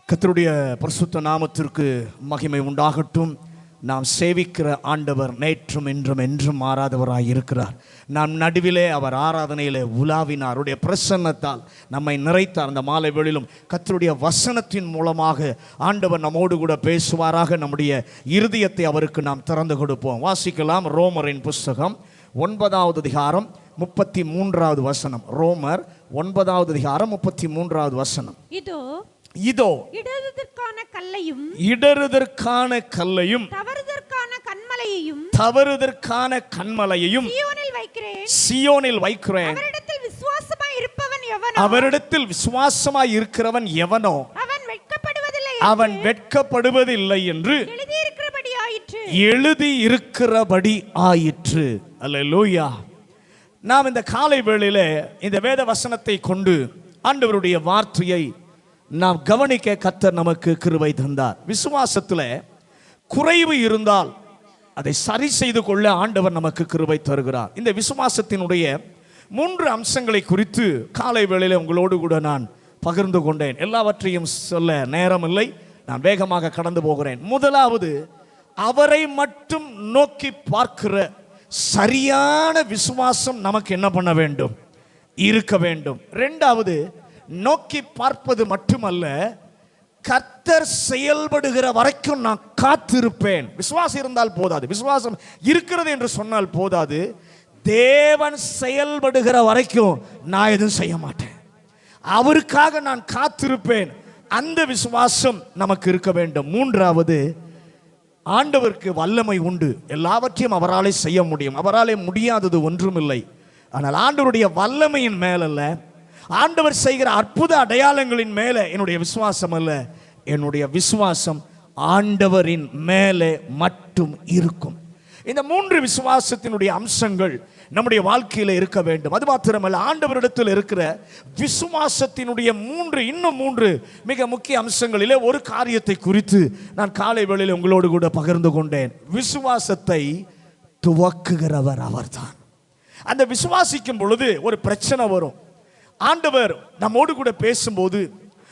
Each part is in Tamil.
கர்த்தருடைய பரிசுத்த நாமத்திற்கு மகிமை உண்டாகட்டும். நாம் சேவிக்கிற ஆண்டவர் நேற்றும் இன்றும் என்றும் மாறாதவராய் இருக்கிறார். நாம் நடுவிலே அவர் ஆராதனையிலே உலாவினார். அவருடைய பிரசன்னத்தால் நம்மை நிறைத்தார். அந்த மாலை வேளையிலும் கர்த்தருடைய வசனத்தின் மூலமாக ஆண்டவர் நம்மோடு கூட பேசுவாராக. நம்முடைய இருதயத்தை அவருக்கு நாம் திறந்து கொடுப்போம். வாசிக்கலாம். ரோமரின் புஸ்தகம் 9வது அதிகாரம் 33வது வசனம். ரோமர் 9வது அதிகாரம் 33வது வசனம். இதோ இடறுதற்கான கல்லையும் தவறுதற்கான கன்மலையையும் சீயோனில் வைக்கிறேன். அவரிடத்தில் விசுவாசமாய் இருக்கிறவன் எவனோ அவன் வெட்கப்படுவதில்லை என்று எழுதி இருக்கிறபடி ஆயிற்று. அல்லேலூயா. நாம் இந்த காலை வேளையிலே இந்த வேத வசனத்தை கொண்டு ஆண்டவருடைய வார்த்தையை நாம் கவனிக்க கர்த்தர் நமக்கு கிருபை தந்தார். விசுவாசத்தில் குறைவு இருந்தால் அதை சரி செய்து கொள்ள ஆண்டவர் நமக்கு கிருபை தருகிறார். இந்த விசுவாசத்தினுடைய 3 அம்சங்களை குறித்து காலை வேளையில் உங்களோடு கூட நான் பகிர்ந்து கொண்டேன். எல்லாவற்றையும் சொல்ல நேரமில்லை, நான் வேகமாக கடந்து போகிறேன். முதலாவது, அவரை மட்டும் நோக்கி பார்க்கிற சரியான விசுவாசம் நமக்கு என்ன பண்ண வேண்டும்? இருக்க வேண்டும். இரண்டாவது, நோக்கி பார்ப்பது மட்டுமல்ல, கர்த்தர் செயல்படுகிற வரைக்கும் நான் காத்திருப்பேன். விசுவாசம் இருந்தால் போதாது, விசுவாசம் இருக்கிறது என்று சொன்னால் போதாது. தேவன் செயல்படுகிற வரைக்கும் நான் எதுவும் செய்ய மாட்டேன். அவருக்காக நான் காத்திருப்பேன். அந்த விசுவாசம் நமக்கு இருக்க வேண்டும். மூன்றாவது, ஆண்டவருக்கு வல்லமை உண்டு. எல்லாவற்றையும் அவராலே செய்ய முடியும். அவராலே முடியாதது ஒன்றுமில்லை. ஆனால் ஆண்டவருடைய வல்லமையின் மேலல்ல, ஆண்டவர் செய்கிற அற்புத அடையாளங்களின் மேலே என்னுடைய விசுவாசம் அல்ல, என்னுடைய விசுவாசம் ஆண்டவரின் மேலே மட்டும் இருக்கும். இந்த 3 விசுவாசத்தினுடைய அம்சங்கள் நம்முடைய வாழ்க்கையில் இருக்க வேண்டும். அது மாத்திரமல்ல, ஆண்டவரிடத்தில் இருக்கிற விசுவாசத்தினுடைய இன்னும் 3 மிக முக்கிய அம்சங்களிலே ஒரு காரியத்தை குறித்து நான் காலை வேளையில் உங்களோடு கூட பகிர்ந்து கொண்டேன். விசுவாசத்தை துவக்குகிறவர் அவர்தான். அந்த விசுவாசிக்கும் பொழுது ஒரு பிரச்சனை வரும். ஆண்டவர் நம்மோடு கூட பேசும்போது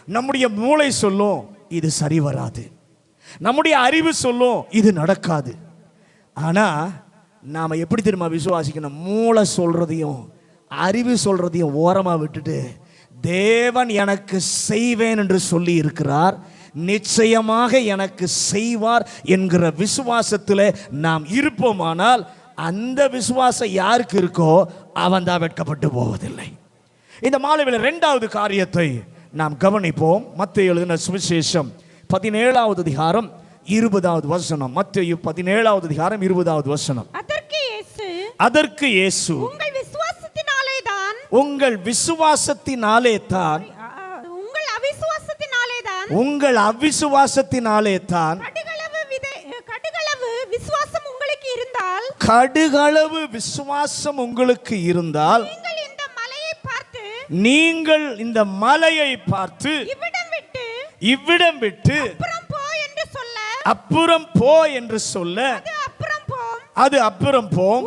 நம்முடைய மூளை சொல்லும் இது சரி வராது, நம்முடைய அறிவு சொல்லும் இது நடக்காது. ஆனா நாம எப்படி தெரியுமா விசுவாசிக்கணும்? மூளை சொல்றதையும் அறிவு சொல்றதையும் ஓரமா விட்டுட்டு, தேவன் எனக்கு செய்வேன் என்று சொல்லி இருக்கிறார், நிச்சயமாக எனக்கு செய்வார் என்கிற விசுவாசத்தில் நாம் இருப்போமானால், அந்த விசுவாசம் யாருக்கு இருக்கோ அவன் தான் வெட்கப்பட்டு போவதில்லை. இந்த மாலையில் 2வது காரியத்தை நாம் கவனிப்போம். மத்தேயு எழுதின சுவிசேஷம் 17வது அதிகாரம் 20வது வசனம். மத்தேயு 17வது அதிகாரம் 20வது வசனம். அதற்கு இயேசு உங்கள் அவிசுவாசத்தினாலே தான் கடுகளவு விசுவாசம் உங்களுக்கு இருந்தால் நீங்கள் இந்த மலையை பார்த்து இவ்விடம் விட்டு அப்புறம் போ என்று சொல்ல அது அப்புறம் போம்.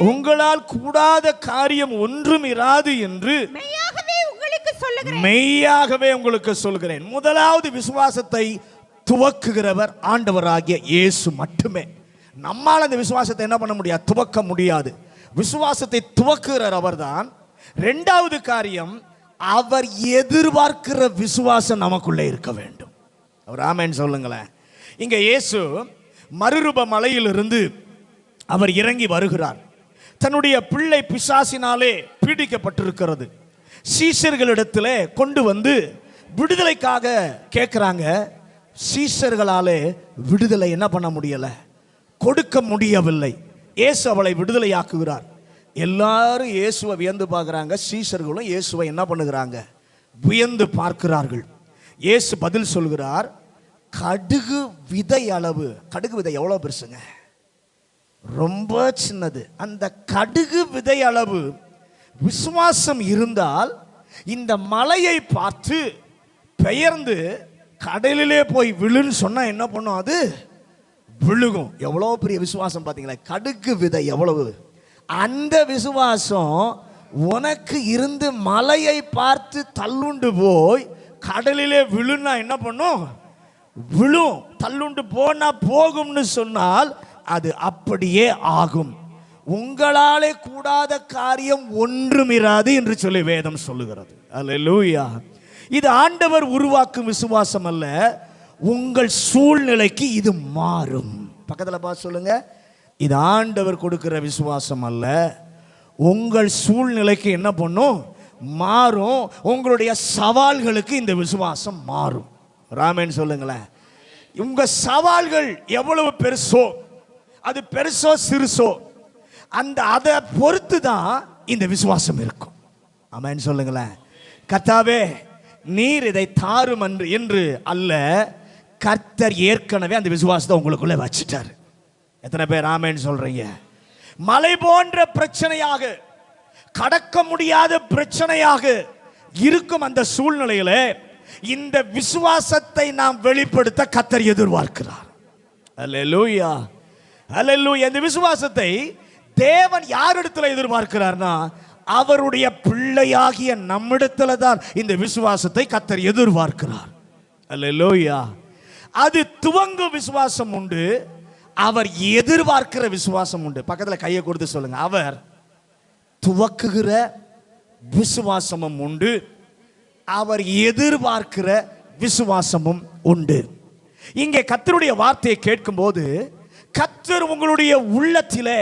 உங்களால் கூடாத காரியம் ஒன்றும் இராது என்று மெய்யாகவே உங்களுக்கு சொல்கிறேன். முதலாவது விசுவாசத்தை துவக்குகிறவர் ஆண்டவராகிய இயேசு மட்டுமே. நம்மால் அந்த விசுவாசத்தை என்ன பண்ண முடியாது? துவக்க முடியாது. விசுவாசத்தை துவக்குகிறார் அவர்தான். 2வது காரியம், அவர் எதிர்பார்க்கிற விசுவாசம் நமக்குள்ளே இருக்க வேண்டும். அவர் ஆமென் சொல்லுங்களேன். இங்க இயேசு மறுரூப மலையிலிருந்து அவர் இறங்கி வருகிறார். தன்னுடைய பிள்ளை பிசாசினாலே பீடிக்கப்பட்டிருக்கிறது. சீஷர்களிடத்திலே கொண்டு வந்து விடுதலைக்காக கேட்கிறாங்க. சீஷர்களாலே விடுதலை என்ன பண்ண முடியல, கொடுக்க முடியவில்லை. இயேசு அவளை விடுதலையாக்குகிறார். எல்லாரும் இயேசுவை வியந்து பார்க்குறாங்க. சீஷர்களும் இயேசுவை என்ன பண்ணுகிறாங்க? வியந்து பார்க்கிறார்கள். இயேசு பதில் சொல்கிறார், கடுகு விதை அளவு. கடுகு விதை எவ்வளோ பெருசுங்க? ரொம்ப சின்னது. அந்த கடுகு விதை அளவு விசுவாசம் இருந்தால் இந்த மலையை பார்த்து பெயர்ந்து கடலிலே போய் விழுன்னு சொன்னா என்ன பண்ணும்? அது விழுகும். எவ்வளோ பெரிய விசுவாசம் பார்த்தீங்களா? கடுகு விதை எவ்வளவு! அந்த விசுவாசம் உனக்கு இருந்து மலையை பார்த்து தள்ளுண்டு போய் கடலிலே விழுனா என்ன பண்ணும்? விழும். தள்ளுண்டு போனா போகும்னு சொன்னால் அது அப்படியே ஆகும். உங்களாலே கூடாத காரியம் ஒன்றுமிராது என்று சொல்லி வேதம் சொல்லுகிறது. அல்லேலூயா. இது ஆண்டவர் உருவாக்கும் விசுவாசம் அல்ல, உங்கள் சூழ்நிலைக்கு இது மாறும். பக்கத்தில் பார்த்து சொல்லுங்க, இது ஆண்டவர் கொடுக்கிற விசுவாசம் அல்ல, உங்கள் சூழ்நிலைக்கு என்ன பண்ணும்? மாறும். உங்களுடைய சவால்களுக்கு இந்த விசுவாசம் மாறும். ராமன் சொல்லுங்களேன். உங்க சவால்கள் எவ்வளவு பெருசோ, அது பெருசோ சிறுசோ, அதை பொறுத்து தான் இந்த விசுவாசம் இருக்கும். ஆமென் சொல்லுங்களேன். கர்த்தாவே நீர் இதை தாரும் என்று அல்ல, கர்த்தர் ஏற்கனவே அந்த விசுவாசத்தை உங்களுக்குள்ள வச்சிட்டார். எத்தனை பேர் ஆமென் சொல்றீங்க? மலை போன்ற பிரச்சனையாக, கடக்க முடியாத பிரச்சனையாக இருக்கும் அந்த சூழ்நிலையில இந்த விசுவாசத்தை நாம் வெளிப்படுத்த கர்த்தர் எதிர்பார்க்கிறார். அல்லேலூயா, அல்லேலூயா. இந்த விசுவாசத்தை தேவன் யாரிடத்துல எதிர்பார்க்கிறார்னா, அவருடைய பிள்ளையாகிய நம்மிடத்துல தான் இந்த விசுவாசத்தை கர்த்தர் எதிர்பார்க்கிறார். அல்லேலூயா. அது துவங்கும் விசுவாசம் உண்டு, அவர் எதிர்பார்க்கிற விசுவாசம் உண்டு. பக்கத்தில் கையை கொடுத்து சொல்லுங்க, அவர் துவக்குகிற விசுவாசமும் உண்டு, அவர் எதிர்பார்க்கிற விசுவாசமும் உண்டு. இங்கே கர்த்தருடைய வார்த்தையை கேட்கும் போது கர்த்தர் உங்களுடைய உள்ளத்திலே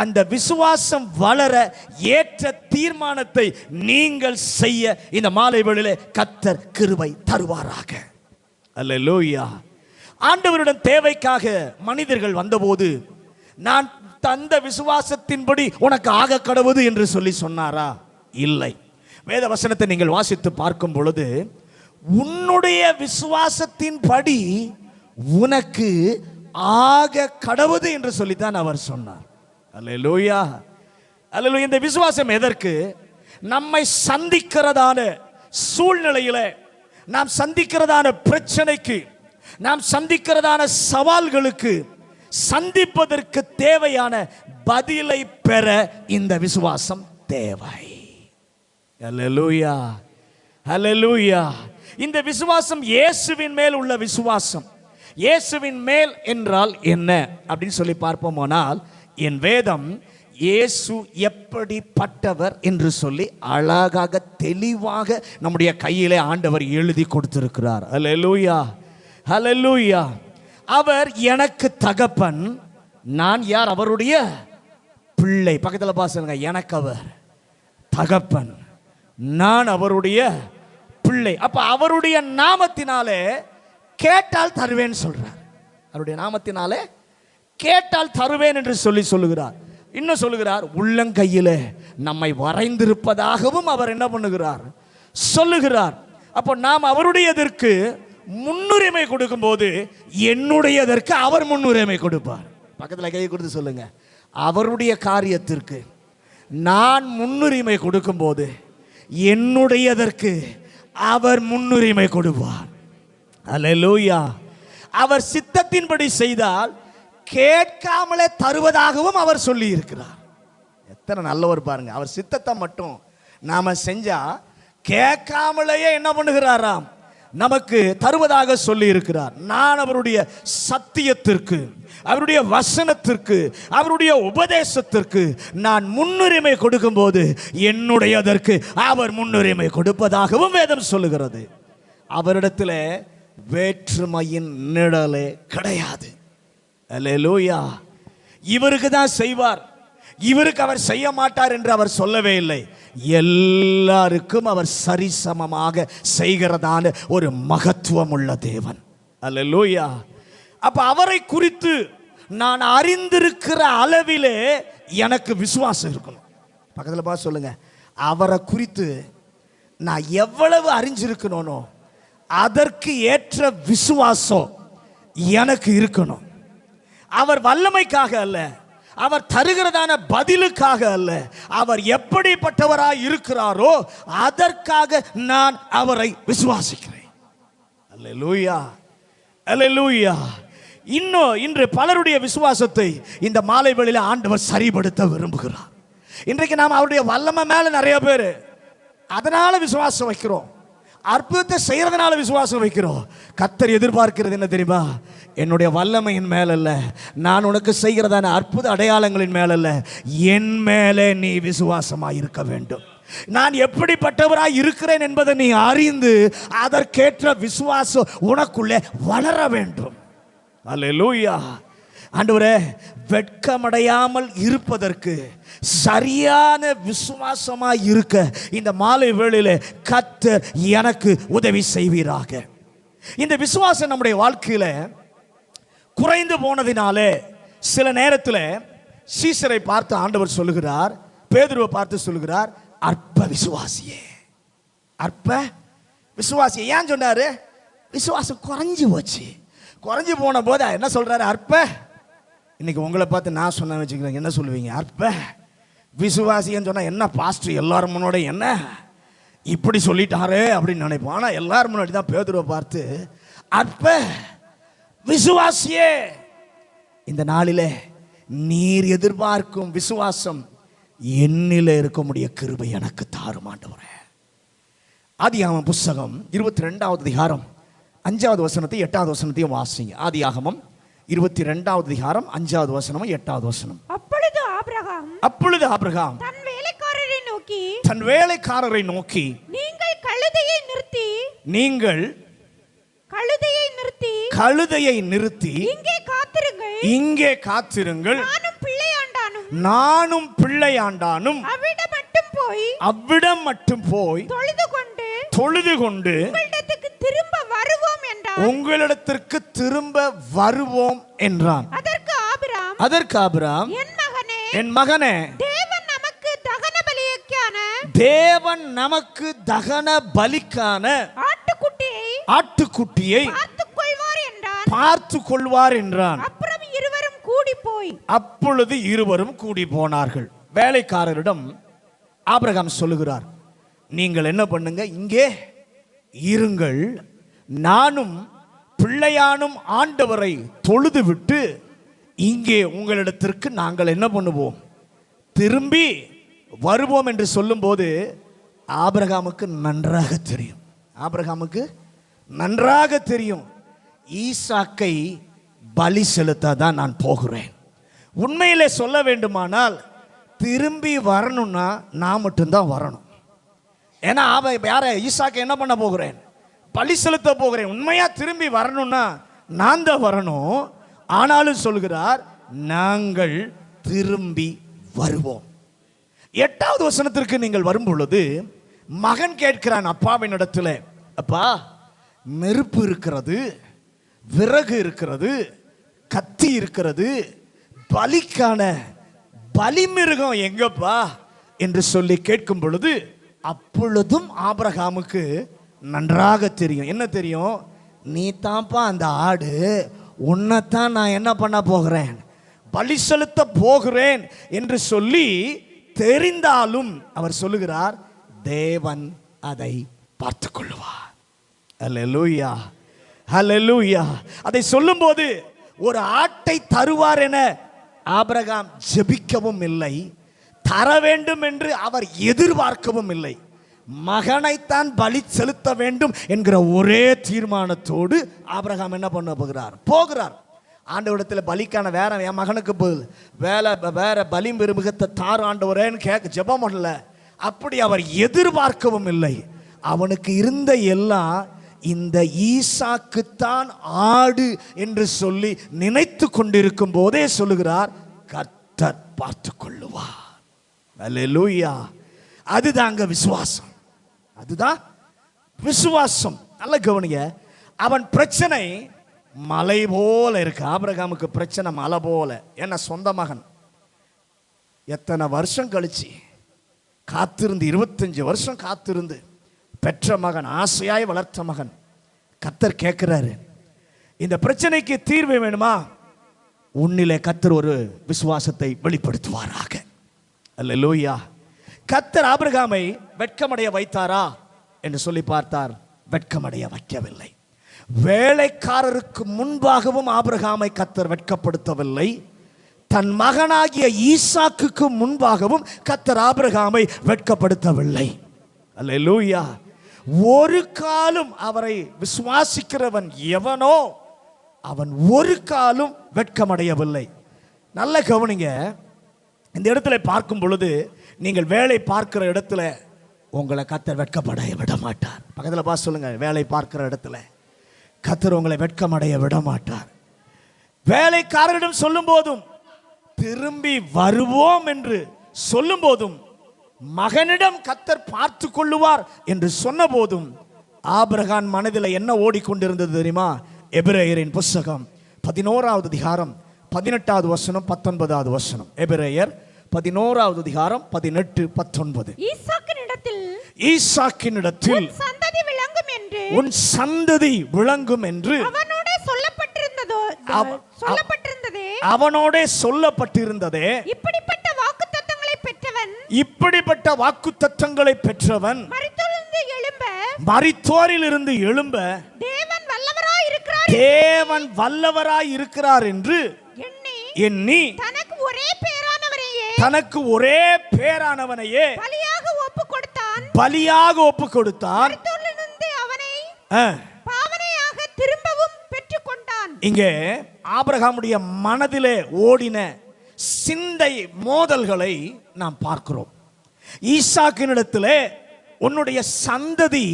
அந்த விசுவாசம் வளர ஏற்ற தீர்மானத்தை நீங்கள் செய்ய இந்த மாலை வேளையிலே கர்த்தர் கிருபை தருவாராக. அல்லேலூயா. ஆண்டவருடன் தேவைக்காக மனிதர்கள் வந்தபோது நான் தந்த விசுவாசத்தின்படி உனக்கு ஆக கடவுது என்று சொல்லி சொன்னாரா? இல்லை. வேத வசனத்தை நீங்கள் வாசித்து பார்க்கும் பொழுது உன்னுடைய விசுவாசத்தின்படி உனக்கு ஆக கடவுது என்று சொல்லித்தான் அவர் சொன்னார். அல்லேலூயா, அல்லேலூயா. இந்த விசுவாசம் எதற்கு? நம்மை சந்திக்கிறதான சூழ்நிலையில, நாம் சந்திக்கிறதான பிரச்சனைக்கு, நாம் சந்திக்கிறதான சவால்களுக்கு சந்திப்பதற்கு தேவையான பதிலை பெற இந்த விசுவாசம் தேவை. அல்லேலூயா, அல்லேலூயா. இந்த விசுவாசம் இயேசுவின் மேல் உள்ள விசுவாசம். இயேசுவின் மேல் என்றால் என்ன அப்படின்னு சொல்லி பார்ப்போமானால், என் வேதம் இயேசு எப்படிப்பட்டவர் என்று சொல்லி அழகாக தெளிவாக நம்முடைய கையிலே ஆண்டவர் எழுதி கொடுத்திருக்கிறார். அல்லேலூயா, அல்லேலூயா. அவர் எனக்கு தகப்பன், நான் யார்? அவருடைய பிள்ளை. பக்கத்தில் பாருங்க, எனக்கு அவர் தகப்பன், நான் அவருடைய பிள்ளை. அப்ப அவருடைய நாமத்தினாலே கேட்டால் தருவேன் சொல்றார். அவருடைய நாமத்தினாலே கேட்டால் தருவேன் என்று சொல்லுகிறார். இன்னும் சொல்லுகிறார், உள்ளங்கையிலே நம்மை வரைந்திருப்பதாகவும் அவர் என்ன பண்ணுகிறார்? சொல்லுகிறார். அப்போ நாம் அவருடையதற்கு முன்னுரிமை கொடுக்கும் போது என்னுடையதற்கு அவர் முன்னுரிமை கொடுப்பார். பக்கத்தில் கை கொடுத்து சொல்லுங்க, அவருடைய காரியத்திற்கு நான் முன்னுரிமை கொடுக்கும் போது என்னுடையதற்கு அவர் முன்னுரிமை கொடுப்பார். அல்லேலூயா. அவர் சித்தத்தின்படி செய்தால் கேட்காமலே தருவதாகவும் அவர் சொல்லி இருக்கிறார். எத்தனை நல்லவர் பாருங்க. அவர் சித்தத்தை மட்டும் நாம செஞ்சா கேட்காமலேயே என்ன பண்ணுகிறாராம்? நமக்கு தருவதாக சொல்லி இருக்கிறார். நான் அவருடைய சத்தியத்திற்கு, அவருடைய வசனத்திற்கு, அவருடைய உபதேசத்திற்கு நான் முன்னுரிமை கொடுக்கும் போது என்னுடையதற்கு அவர் முன்னுரிமை கொடுப்பதாகவும் வேதம் சொல்லுகிறது. அவரிடத்தில் வேற்றுமையின் நிழலே கிடையாது. அல்லேலூயா. இவருக்கு தான் செய்வார், இவருக்கு அவர் செய்ய மாட்டார் என்று அவர் சொல்லவே இல்லை. எல்லாருக்கும் அவர் சரிசமமாக செய்கிறதான ஒரு மகத்துவம் உள்ள தேவன். அல்லேலூயா. அப்ப அவரை குறித்து நான் அறிந்திருக்கிற அளவிலே எனக்கு விசுவாசம் இருக்கணும். பக்கத்தில் பார்த்து சொல்லுங்க, அவரை குறித்து நான் எவ்வளவு அறிஞ்சிருக்கணும் அதற்கு ஏற்ற விசுவாசம் எனக்கு இருக்கணும். அவர் வல்லமைக்காக அல்ல, அவர் தருகிறதான பதிலுக்காக அல்ல, அவர் எப்படிப்பட்டவராய் இருக்கிறாரோ அதற்காக நான் அவரை விசுவாசிக்கிறேன். அல்லேலூயா, அல்லேலூயா. இன்று பலருடைய விசுவாசத்தை இந்த மாலை வேளையிலே ஆண்டவர் சரிபடுத்த விரும்புகிறார். இன்றைக்கு நாம் அவருடைய வல்லமை மேல நிறைய பேர் அதனால விசுவாசம் வைக்கிறோம், அற்புதத்தை செய்யறதுனால விசுவாசம் வைக்கிறோம். கர்த்தர் எதிர்பார்க்கிறது என்ன தெரியுமா? என்னுடைய வல்லமையின் மேல அல்ல, நான் உனக்கு செய்கிறதான அற்புத அடையாளங்களின் மேல அல்ல, என் மேலே நீ விசுவாசமாய் இருக்க வேண்டும். நான் எப்படிப்பட்டவராய் இருக்கிறேன் என்பதை நீ அறிந்து அதற்கேற்ற விசுவாசம் உனக்குள்ளே வளர வேண்டும். அல்லேலூயா. ஆண்டவரே, வெட்கமடையாமல் இருப்பதற்கு சரியான விசுவாசமாய் இருக்க இந்த மாலை வேளையிலே கர்த்தர் எனக்கு உதவி செய்வீராக. இந்த விசுவாசம் நம்முடைய வாழ்க்கையில குறைந்து போனதினாலே சில நேரத்தில் சீசரை பார்த்து ஆண்டவர் சொல்லுகிறார், பேதுருவை பார்த்து சொல்லுகிறார், அற்ப விசுவாசியே, அற்ப விசுவாசியே. ஏன் சொன்னாரு? விசுவாசம் குறைஞ்சு போச்சு. குறைஞ்சு போன போது என்ன சொல்றாரு? அற்ப. இன்னைக்கு உங்களை பார்த்து நான் சொன்ன வச்சுக்கிறேன், என்ன சொல்லுவீங்க? அற்ப விசுவாசின்னு சொன்னா என்ன பாஸ்டர் எல்லாரும் முன்னாடி என்ன இப்படி சொல்லிட்டாரே அப்படின்னு நினைப்போம். ஆனால் எல்லாரும் முன்னாடி தான் பேதுருவை பார்த்து அற்ப விசுவாசியே, இந்த நாளிலே நீர் எதிர்பார்க்கும் விசுவாசம் என்னிலே இருக்க முடிய கிருபை எனக்கு தாரும் ஆண்டவரே. ஆதியாகமம் புஸ்தகம் 22வது அதிகாரம் 5வது வசனத்தையும் 8வது வசனத்தையும் வாசிங்க. ஆதியாகமம் 22வது அதிகாரம் 5வது வசனம் 8வது வசனம். அப்பொழுது ஆபிரகாம் தன் வேலைக்காரரை நோக்கி நீங்கள் கழுதையை நிறுத்தி இங்கே காத்திருங்கள், நானும் பிள்ளையாண்டானும் அவ்விடம் மட்டும் போய் தொழுது கொண்டு உங்களிடத்திற்கு திரும்ப வருவோம் என்றான். அதற்கு ஆபிரகாம், என் மகனே, தேவன் நமக்கு தகன பலிக்கான ஆட்டுக்குட்டியை பார்த்து கொள்வார் என்றான். அப்பொழுது இருவரும் கூடி போனார்கள். வேலைக்காரரிடம் ஆபிரகாம் சொல்லுகிறார், நீங்கள் என்ன பண்ணுங்க, இங்கே இருங்கள், நானும் பிள்ளையானும் ஆண்டவரை தொழுது விட்டு இங்கே உங்களிடத்திற்கு நாங்கள் என்ன பண்ணுவோம், திரும்பி வருவோம் என்று சொல்லும்போது ஆபிரகாமுக்கு நன்றாக தெரியும், ஈசாக்கை பலி செலுத்த தான் நான் போகிறேன். உண்மையிலே சொல்ல வேண்டுமானால் திரும்பி வரணும்னா நான் மட்டும்தான் வரணும். ஏன்னா யார ஈசாக்கை என்ன பண்ண போகிறேன், பலி செலுத்த போகிறேன். உண்மையா திரும்பி வரணும்னா நான் தான் வரணும். ஆனாலும் சொல்கிறார், நாங்கள் திரும்பி வருவோம். 8வது வசனத்திற்கு நீங்கள் வரும் பொழுது மகன் கேட்கிறான் அப்பாவின் இடத்துல, அப்பா, நெருப்பு இருக்கிறது, விறகு இருக்கிறது, கத்தி இருக்கிறது, பலிக்கான பலிமிருகம் எங்கப்பா என்று சொல்லி கேட்கும் பொழுது அப்பொழுதும் ஆபிரகாமுக்கு நன்றாக தெரியும். என்ன தெரியும்? நீ தான்ப்பா அந்த ஆடு, உன்னைத்தான் நான் என்ன பண்ண போகிறேன், பலி செலுத்த போகிறேன் என்று சொல்லி தெரிந்தாலும் அவர் சொல்லுகிறார், தேவன் அதை பார்த்து கொள்வார். அல்லேலூயா, அல்லேலூயா. அதை சொல்லும்போது ஒரு ஆட்டை தருவார் என ஆபிரகாம் ஜெபிக்கவும் இல்லை, தர வேண்டும் என்று அவர் எதிர்பார்க்கவும் இல்லை. மகனைத்தான் பலி செலுத்த வேண்டும் என்கிற ஒரே தீர்மானத்தோடு ஆபிரகாம் என்ன பண்ண போகிறார். ஆண்டவரிடத்தில் பலிக்கான வேற என் மகனுக்கு வேற பலி மிருகத்தை தார் ஆண்டவரேன்னு கேட்க ஜெபம் பண்ணல. அப்படி அவர் எதிர்பார்க்கவும் இல்லை. அவனுக்கு இருந்த எல்லாம் இந்த ஈசாக்குத்தான் ஆடு என்று சொல்லி நினைத்து கொண்டிருக்கும் போதே சொல்லுகிறார், கர்த்தர் பார்த்து கொள்ளுவார். அல்லேலூயா. அதுதாங்க விசுவாசம், அதுதான் விசுவாசம். நல்ல கவனிங்க. அவன் பிரச்சனை மலை போல இருக்கு. ஆபிரகாமுக்கு பிரச்சனை மலை போல. என்ன, சொந்த மகன் எத்தனை வருஷம் கழிச்சு காத்திருந்து, 25 வருஷம் காத்திருந்து பெற்ற மகன், ஆசையாய் வளர்த்த மகன். கர்த்தர் கேட்கிறாரு, இந்த பிரச்சனைக்கு தீர்வு வேணுமா, உன்னிலே கர்த்தர் ஒரு விசுவாசத்தை வெளிப்படுத்துவாராக. அல்லேலூயா. கர்த்தர் ஆபிரகாமை வெட்கமடைய வைத்தாரா என்று சொல்லி பார்த்தார். வெட்கமடைய வைக்கவில்லை. வேலைக்காரருக்கு முன்பாகவும் ஆபிரகாமை கர்த்தர் வெட்கப்படுத்தவில்லை. தன் மகனாகிய ஈசாக்குக்கு முன்பாகவும் கர்த்தர் ஆபிரகாமை வெட்கப்படுத்தவில்லை. அல்லேலூயா. ஒரு காலம் அவரை விசுவாசிக்கிறவன் எவனோ அவன் ஒரு காலம் வெட்கமடையவில்லை. நல்ல கவனிங்க. இந்த இடத்துல பார்க்கும் பொழுது நீங்கள் வேலை பார்க்கிற இடத்துல உங்களை கர்த்தர் வெட்கமடைய விட மாட்டார். பக்கத்தில் பார்த்து சொல்லுங்க, வேலை பார்க்கிற இடத்துல கர்த்தர் உங்களை வெட்கமடைய விட மாட்டார். வேலைக்காரரிடம் சொல்லும் போதும், திரும்பி வருவோம் என்று சொல்லும் போதும், மகனிடம் கர்த்தர் பார்த்து கொள்ளுவார் என்று சொன்ன போதும் ஆபிரகாம் மனதில் என்ன ஓடிக்கொண்டிருந்தது தெரியுமா? எபிரேயரின் புஸ்தகம் 11வது அதிகாரம் 18வது வசனம் 19வது வசனம். எபிரேயர் 11வது அதிகாரம் 18, 19. ஈசாக்கினிடத்தில் உன் சந்ததி விளங்கும் என்று அவனோடே சொல்லப்பட்டிருந்ததே. இப்படிப்பட்ட வாக்குத்தத்தங்களை பெற்றவன் மரித்தோரிலிருந்து எழும்ப தேவன் வல்லவராய் இருக்கிறார் என்று எண்ணி தனக்கு ஒரே பேரானவனையே பலியாக ஒப்பு கொடுத்தான். இங்கே ஆபிரகாமுடைய மனதிலே ஓடின சிந்தை மோதல்களை நாம் பார்க்கிறோம். ஈசாக்கினிடத்திலே உன்னுடைய சந்ததி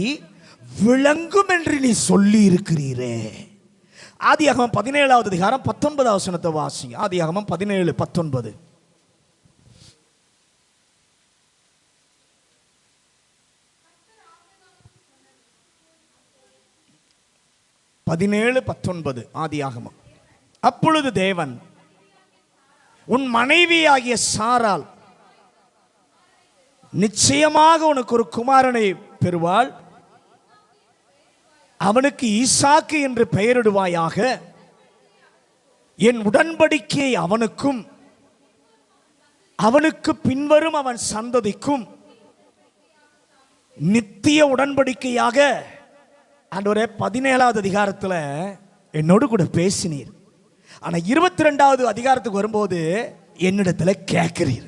விளங்கும் என்று நீ சொல்லி இருக்கிறீரே. ஆதியாகமம் 17வது அதிகாரம் 19வது வசனத்தை வாசி. ஆதியாகமம் 17, 19. ஆதியாகமம். அப்பொழுது தேவன் உன் மனைவியாகிய சாராள் நிச்சயமாக உனக்கு ஒரு குமாரனை பெறுவாள், அவனுக்கு ஈசாக்கு என்று பெயரிடுவாயாக, என் உடன்படிக்கையை அவனுக்கும் அவனுக்கு பின்வரும் அவன் சந்ததிக்கும் நித்திய உடன்படிக்கையாக. ஆண்டவரே, 17வது அதிகாரத்தில் என்னோடு கூட பேசினீர், ஆனால் 22வது அதிகாரத்துக்கு வரும்போது என்னிடத்தில் கேட்கிறீர்.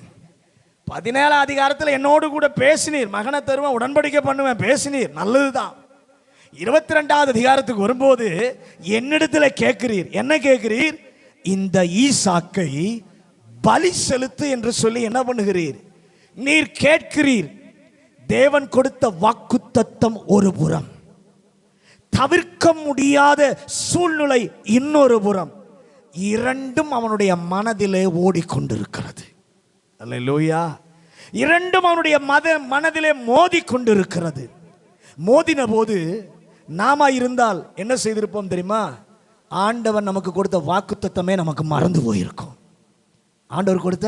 17வது அதிகாரத்தில் என்னோடு கூட பேசினீர், மகனை தருவேன், உடன்படிக்கை பண்ணுவேன், பேசினீர், நல்லதுதான். 22வது அதிகாரத்துக்கு வரும்போது என்னிடத்தில் கேட்கிறீர். என்ன கேட்கிறீர்? இந்த ஈசாக்கை பலி செலுத்து என்று சொல்லி என்ன பண்ணுகிறீர்? நீர் கேட்கிறீர். தேவன் கொடுத்த வாக்குத்தத்தம் ஒரு புறம், தவிர்க்க முடியாத சூழ்நிலை இன்னொரு புறம், இரண்டும் அவனுடைய மனதிலே ஓடிக்கொண்டிருக்கிறது. அல்லேலூயா. இரண்டும் அவனுடைய மனதிலே மோதி கொண்டிருக்கிறது. மோதின போது நாம இருந்தால் என்ன செய்திருப்போம் தெரியுமா? ஆண்டவன் நமக்கு கொடுத்த வாக்குத்தத்தமே நமக்கு மறந்து போயிருக்கும். ஆண்டவர் கொடுத்த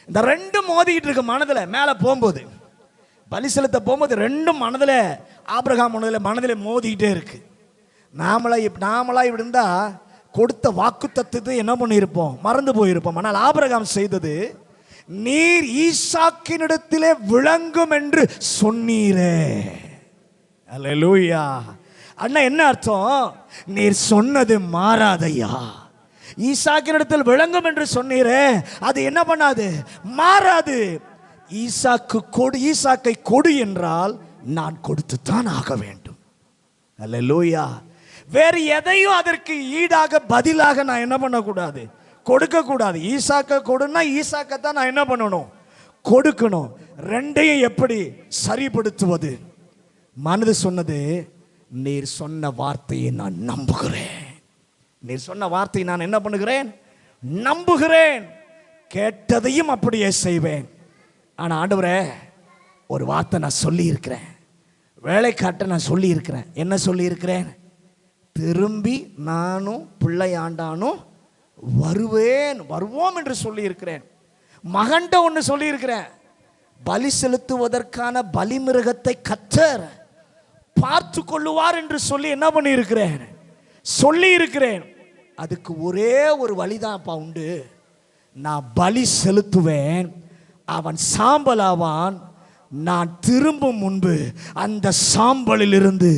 இந்த ரெண்டும் மோதிக்கிட்டு இருக்க மனதில் மேலே போகும்போது, பலி செலுத்த போகும்போது ரெண்டும் மனதில், ஆபிரகாம் மனதில் மோதிக்கிட்டே இருக்கு. நாமளா இப்படி இருந்தால் கொடுத்த வாக்குத்தத்தத்தை என்ன பண்ணியிருப்போம்? மறந்து போயிருப்போம். ஆனால் ஆபிரகாம் செய்தது, நீர் ஈசாக்கினிடத்திலே விளங்கும் என்று சொன்னீரே. அல்லேலூயா. அண்ணா என்ன அர்த்தம்? நீர் சொன்னது மாறாதையா. ஈசாக்கினிடத்தில் விளங்கும் என்று சொன்னீரே, அது என்ன பண்ணாது? மாறாது. ஈசாக்கை கொடு என்றால் நான் கொடுத்துத்தான் ஆக வேண்டும். அல்லேலூயா. வேறு எதையும் அதற்கு ஈடாக பதிலாக நான் என்ன பண்ணக்கூடாது? கொடுக்க கூடாது. ஈசாக்கை கொடுன்னா ஈசாக்கத்தான் நான் என்ன பண்ணணும்? கொடுக்கணும். ரெண்டையும் எப்படி சரிப்படுத்துவது? மனது சொன்னது, நீர் சொன்ன வார்த்தையை நான் நம்புகிறேன். நீர் சொன்ன வார்த்தையை நான் என்ன பண்ணுகிறேன்? நம்புகிறேன். கேட்டதையும் அப்படியே செய்வேன். ஆனால் ஆண்டவரே, ஒரு வார்த்தை நான் சொல்லி இருக்கிறேன், வேலைக்காட்ட நான் சொல்லி இருக்கிறேன். என்ன சொல்லி இருக்கிறேன்? திரும்பி நானும் பிள்ளையாண்டானும் வருவோம் என்று சொல்லி இருக்கிறேன். மகன்கிட்ட ஒன்று சொல்லி இருக்கிறேன், பலி செலுத்துவதற்கான பலிமிருகத்தை கர்த்தர் பார்த்து கொள்ளுவார் என்று சொல்லி என்ன பண்ணி இருக்கிறேன்? சொல்லி இருக்கிறேன். அதுக்கு ஒரே ஒரு வழிதான்ப்பா உண்டு. நான் பலி செலுத்துவேன், அவன் சாம்பலாவான், நான் திரும்பும் முன்பு அந்த சாம்பலில் இருந்து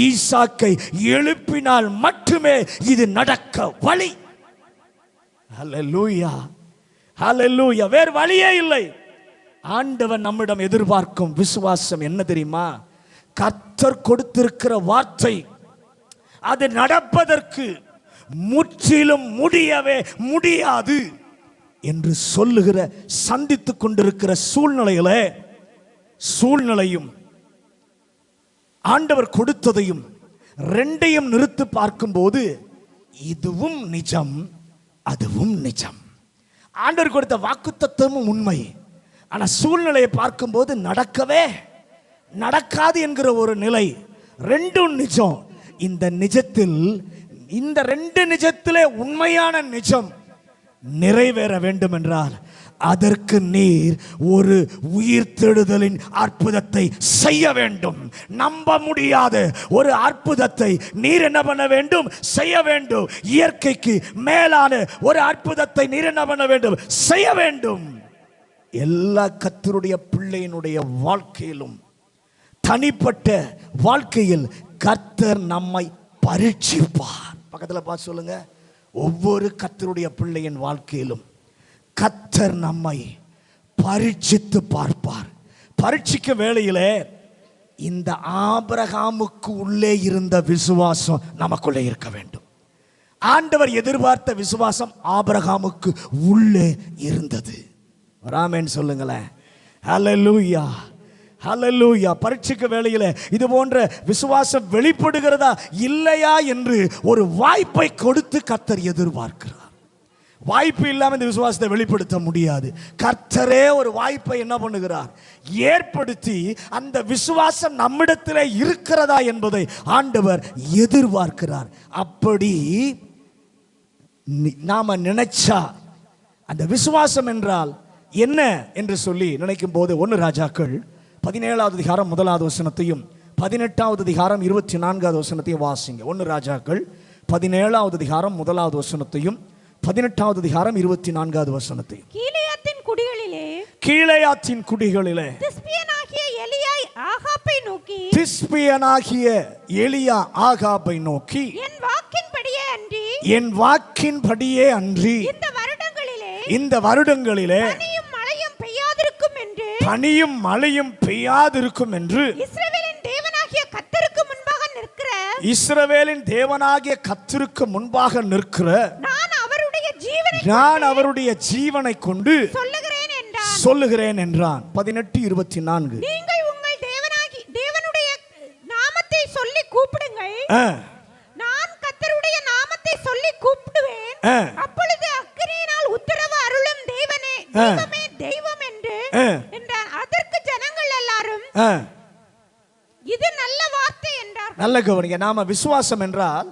ஈசாக்கை எழுப்பினால் மட்டுமே இது நடக்க வழி. அல்லேலூயா. ஹல்லேலூயா. வேறு வழியே இல்லை. ஆண்டவன் நம்மிடம் எதிர்பார்க்கும் விசுவாசம் என்ன தெரியுமா? கர்த்தர் கொடுத்திருக்கிற வார்த்தை அது நடப்பதற்கு முற்றிலும் முடியவே முடியாது என்று சொல்லுகிற சந்தித்துக் கொண்டிருக்கிற சூழ்நிலையும் ஆண்டவர் கொடுத்ததையும் ரெண்டையும் நிறுத்தி பார்க்கும்போது இதுவும் நிஜம், அதுவும் நிஜம். ஆண்டவர் கொடுத்த வாக்குத்தத்தமும் உண்மை. ஆனால் சூழ்நிலையை பார்க்கும்போது நடக்காது என்கிற ஒரு நிலை. ரெண்டும் நிஜம். இந்த ரெண்டு நிஜத்திலே உண்மையான நிஜம் நிறைவேற வேண்டும் என்றால் அதற்கு நீர் ஒரு உயிர்த்தெழுதலின் அற்புதத்தை செய்ய வேண்டும். நம்ப முடியாத ஒரு அற்புதத்தை நீர் என்ன பண்ண வேண்டும்? செய்ய வேண்டும். இயற்கைக்கு மேலான ஒரு அற்புதத்தை நீர் என்ன பண்ண வேண்டும்? செய்ய வேண்டும். எல்லா கர்த்தருடைய பிள்ளையினுடைய வாழ்க்கையிலும், தனிப்பட்ட வாழ்க்கையில் கர்த்தர் நம்மை பரீட்சிப்பார். பக்கத்தில் பார்த்து சொல்லுங்க, ஒவ்வொரு கர்த்தருடைய பிள்ளையின் வாழ்க்கையிலும் கர்த்தர் நம்மை பரீட்சித்து பார்ப்பார். பரீட்சிக்க வேளையிலே இந்த ஆபிரகாமுக்கு உள்ளே இருந்த விசுவாசம் நமக்குள்ளே இருக்க வேண்டும். ஆண்டவர் எதிர்பார்த்த விசுவாசம் ஆபிரகாமுக்கு உள்ளே இருந்தது. ஆமென் சொல்லுங்களேன். ஹல்லேலூயா, ஹல்லேலூயா. பரீட்சிக்க வேளையிலே இது போன்ற விசுவாசம் வெளிப்படுகிறதா இல்லையா என்று ஒரு வாய்ப்பை கொடுத்து கர்த்தர் எதிர்பார்க்கிறார். வாய்ப்பு இல்லாமல் இந்த விசுவாசத்தை வெளிப்படுத்த முடியாது. கர்த்தரே ஒரு வாய்ப்பை என்ன பண்ணுகிறார்? ஏற்படுத்தி அந்த விசுவாசம் நம்மிடத்தில் இருக்கிறதா என்பதை ஆண்டவர் எதிர்பார்க்கிறார். அப்படி நாம நினைச்சா அந்த விசுவாசம் என்றால் என்ன என்று சொல்லி நினைக்கும் போது 1 ராஜாக்கள் 17வது அதிகாரம் 1வது வசனத்தையும் 18வது அதிகாரம் 24வது வசனத்தையும் வாசிங்க. 1 ராஜாக்கள் 17வது அதிகாரம் 1வது வசனத்தையும் 18வது அதிகாரம் 24வது வசனத்தையும். கீலேயாத்தின் குடிகளிலே திஸ்பியனாகிய எலியா ஆகாபை நோக்கி என் வாக்கின்படியே அன்றி இந்த வருடங்களிலே பனியும் மழையும் பெய்யாதிருக்கும் என்று இஸ்ரவேலின் தேவனாகிய கர்த்தருக்கு முன்பாக நிற்கிற நான் அவருடைய ஜீவனை கொண்டு சொல்லுகிறேன் என்றான். 18:24. நீங்கள் உங்கள் தேவனுடைய நாமத்தை சொல்லி கூப்பிடுங்கள், நான் கர்த்தருடைய நாமத்தை சொல்லி கூப்பிடுவேன், அப்பொழுது அக்கினியினால் உத்தரவு அருளும் தேவனே தெய்வம் என்று என்றார். அதற்கு ஜனங்கள் எல்லாரும் இது நல்ல வார்த்தை என்றார். நல்ல கவனிங்க. நாம விசுவாசம் என்றால்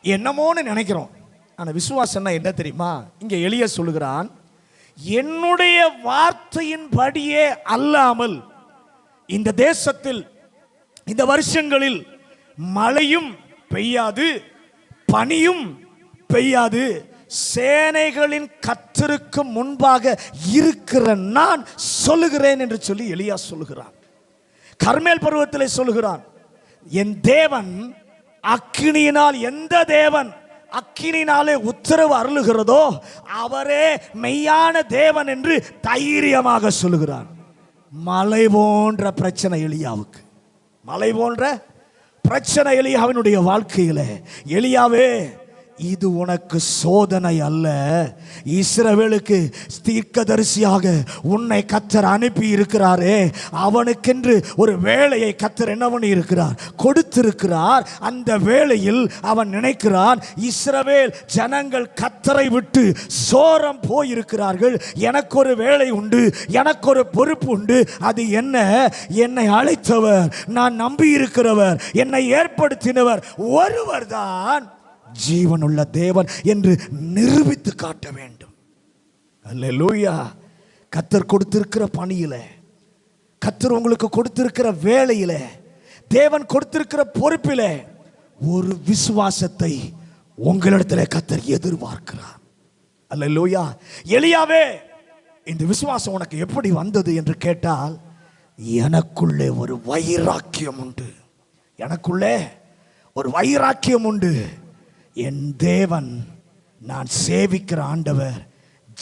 என்னமோன்னு நினைக்கிறோம். ஆனா விசுவாசம்னா என்ன தெரியுமா? இங்க எலியா சொல்லுகிறான், என்னுடைய வார்த்தையின்படியே அல்லாமல் இந்த தேசத்தில் இந்த வருஷங்களில் மழையும் பெய்யாது, பனியும் பெய்யாது, சேனைகளின் கர்த்தருக்கு முன்பாக இருக்கிற நான் சொல்லுகிறேன் என்று சொல்லி எலியா சொல்லுகிறான். கர்மேல் பர்வத்திலே சொல்லுகிறான், என் தேவன் அக்கினியினால், எந்த தேவன் அக்கினினாலே உத்தரவு அருளுகிறதோ அவரே மெய்யான தேவன் என்று தைரியமாக சொல்லுகிறான். மலை போன்ற பிரச்சனை எலியாவுக்கு, மலை போன்ற பிரச்சனை எலியாவினுடைய வாழ்க்கையில, எலியாவே இது உனக்கு சோதனை அல்ல, இஸ்ரவேலுக்கு தீர்க்கதரிசியாக உன்னை கர்த்தர் அனுப்பி இருக்கிறாரே, அவனுக்கென்று ஒரு வேலையை கர்த்தர் என்ன பண்ணி இருக்கிறார்? கொடுத்திருக்கிறார். அந்த வேளையில் அவன் நினைக்கிறான், இஸ்ரவேல் ஜனங்கள் கர்த்தரை விட்டு சோரம் போயிருக்கிறார்கள், எனக்கு ஒரு வேலை உண்டு, எனக்கு ஒரு பொறுப்பு உண்டு. அது என்ன? என்னை அழைத்தவர், நான் நம்பி இருக்கிறவர், என்னை ஏற்படுத்தினவர் ஒருவர் தான் ஜீவனுள்ள தேவன் என்று நிரூபித்து காட்ட வேண்டும். அல்லேலூயா. கர்த்தர் கொடுத்திருக்கிற பணியில, கர்த்தர் உங்களுக்கு கொடுத்திருக்கிற வேலையில, தேவன் கொடுத்திருக்கிற பொறுப்பில ஒரு விசுவாசத்தை உங்களிடத்திலே கர்த்தர் எதிர்பார்க்கிறார். அல்லேலூயா. எலியாவே, இந்த விசுவாசம் உனக்கு எப்படி வந்தது என்று கேட்டால், எனக்குள்ளே ஒரு வைராக்கியம் உண்டு, எனக்குள்ளே ஒரு வைராக்கியம் உண்டு. என் தேவன், நான் சேவிக்கிற ஆண்டவர்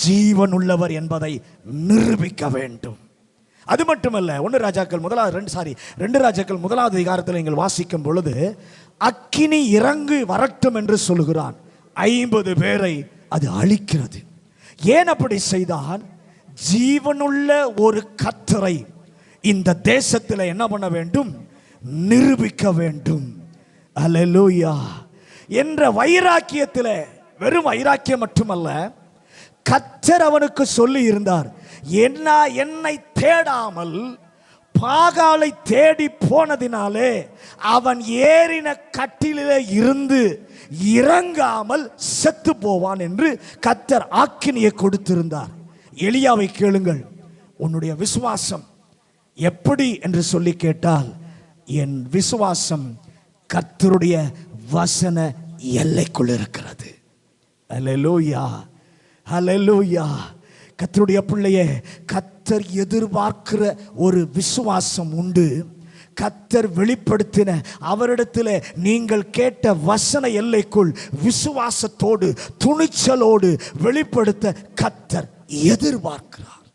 ஜீவன் உள்ளவர் என்பதை நிரூபிக்க வேண்டும். அது மட்டுமல்ல, 1 ராஜாக்கள் முதலாவது அதிகாரத்தில் நீங்கள் வாசிக்கும் பொழுது அக்கினி இறங்கு வரட்டும் என்று சொல்லுகிறான். 50 பேரை அது அழிக்கிறது. ஏன் அப்படி செய்தான்? ஜீவனுள்ள ஒரு கர்த்தரை இந்த தேசத்தில் என்ன பண்ண வேண்டும்? நிரூபிக்க வேண்டும். அல்லேலூயா என்ற வைராக்கியத்தில், வெறும் வைராக்கியம் மட்டுமல்ல, கர்த்தர் அவனுக்கு சொல்லி இருந்தார், என்னை தேடாமல் பாகாலை தேடி போனதினாலே அவன் ஏறின கட்டிலே இருந்து இறங்காமல் செத்து போவான் என்று கர்த்தர் ஆக்கினியை கொடுத்திருந்தார். எலியாவை கேளுங்கள், உன்னுடைய விசுவாசம் எப்படி என்று சொல்லி கேட்டால், என் விசுவாசம் கர்த்தருடைய வசன எல்லைக்குள் இருக்கிறது. அல்லேலூயா, அல்லேலூயா. கர்த்தருடைய பிள்ளையே, கர்த்தர் எதிர்பார்க்கிற ஒரு விசுவாசம் உண்டு. கர்த்தர் வெளிப்படுத்தின அவரிடத்தில் நீங்கள் கேட்ட வசன எல்லைக்குள் விசுவாசத்தோடு துணிச்சலோடு வெளிப்படுத்த கர்த்தர் எதிர்பார்க்கிறார்.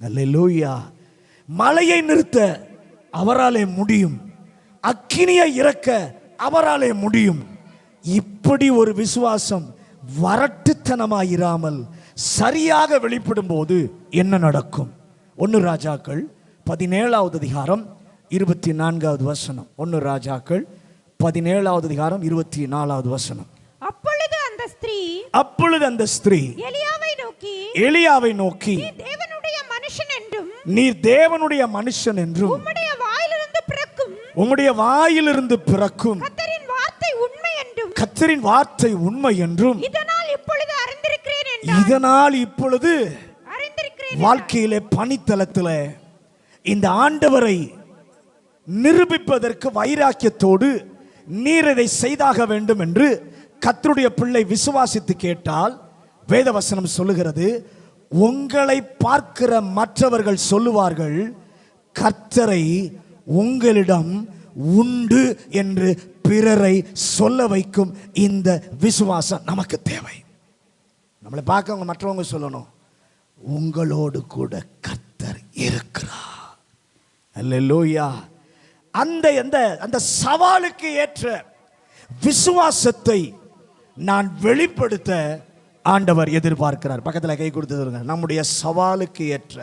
அல்லேலூயா. மலையை நிறுத்த அவராலே முடியும், அக்கினியை இறக்க அவராலே முடியும். இப்படி ஒரு விசுவாசம் வரட்டுத்தனமாயிராமல் சரியாக வெளிப்படும் போது என்ன நடக்கும்? 1 ராஜாக்கள் 17வது அதிகாரம் 24வது வசனம். 1 ராஜாக்கள் 17வது அதிகாரம் 24வது வசனம். அப்பொழுது அந்த ஸ்திரீ எலியாவை நோக்கி நீ தேவனுடைய மனுஷன் என்றும் உம்முடைய வாயிலிருந்து பிறக்கும் கர்த்தரின் வார்த்தை உண்மை என்றும் இதனால் இப்பொழுது வாழ்க்கையிலே பணித்தளத்தில் இந்த ஆண்டவரை நிரூபிப்பதற்கு வைராக்கியத்தோடு நீர் இதை செய்தாக வேண்டும் என்று கர்த்தருடைய பிள்ளை விசுவாசித்து கேட்டால், வேதவசனம் சொல்லுகிறது, உங்களை பார்க்கிற மற்றவர்கள் சொல்லுவார்கள், கர்த்தரை உங்களிடம் உண்டு என்று பிறரை சொல்ல வைக்கும் இந்த விசுவாசம் நமக்கு தேவை. நம்மளை பார்க்கவங்க மற்றவங்க சொல்லணும், உங்களோடு கூட கர்த்தர் இருக்கிறார். அல்லேலூயா. அந்த சவாலுக்கு ஏற்ற விசுவாசத்தை நான் வெளிப்படுத்த ஆண்டவர் எதிர்பார்க்கிறார். பக்கத்தில் கை கொடுத்து சொல்லுங்க, நம்முடைய சவாலுக்கு ஏற்ற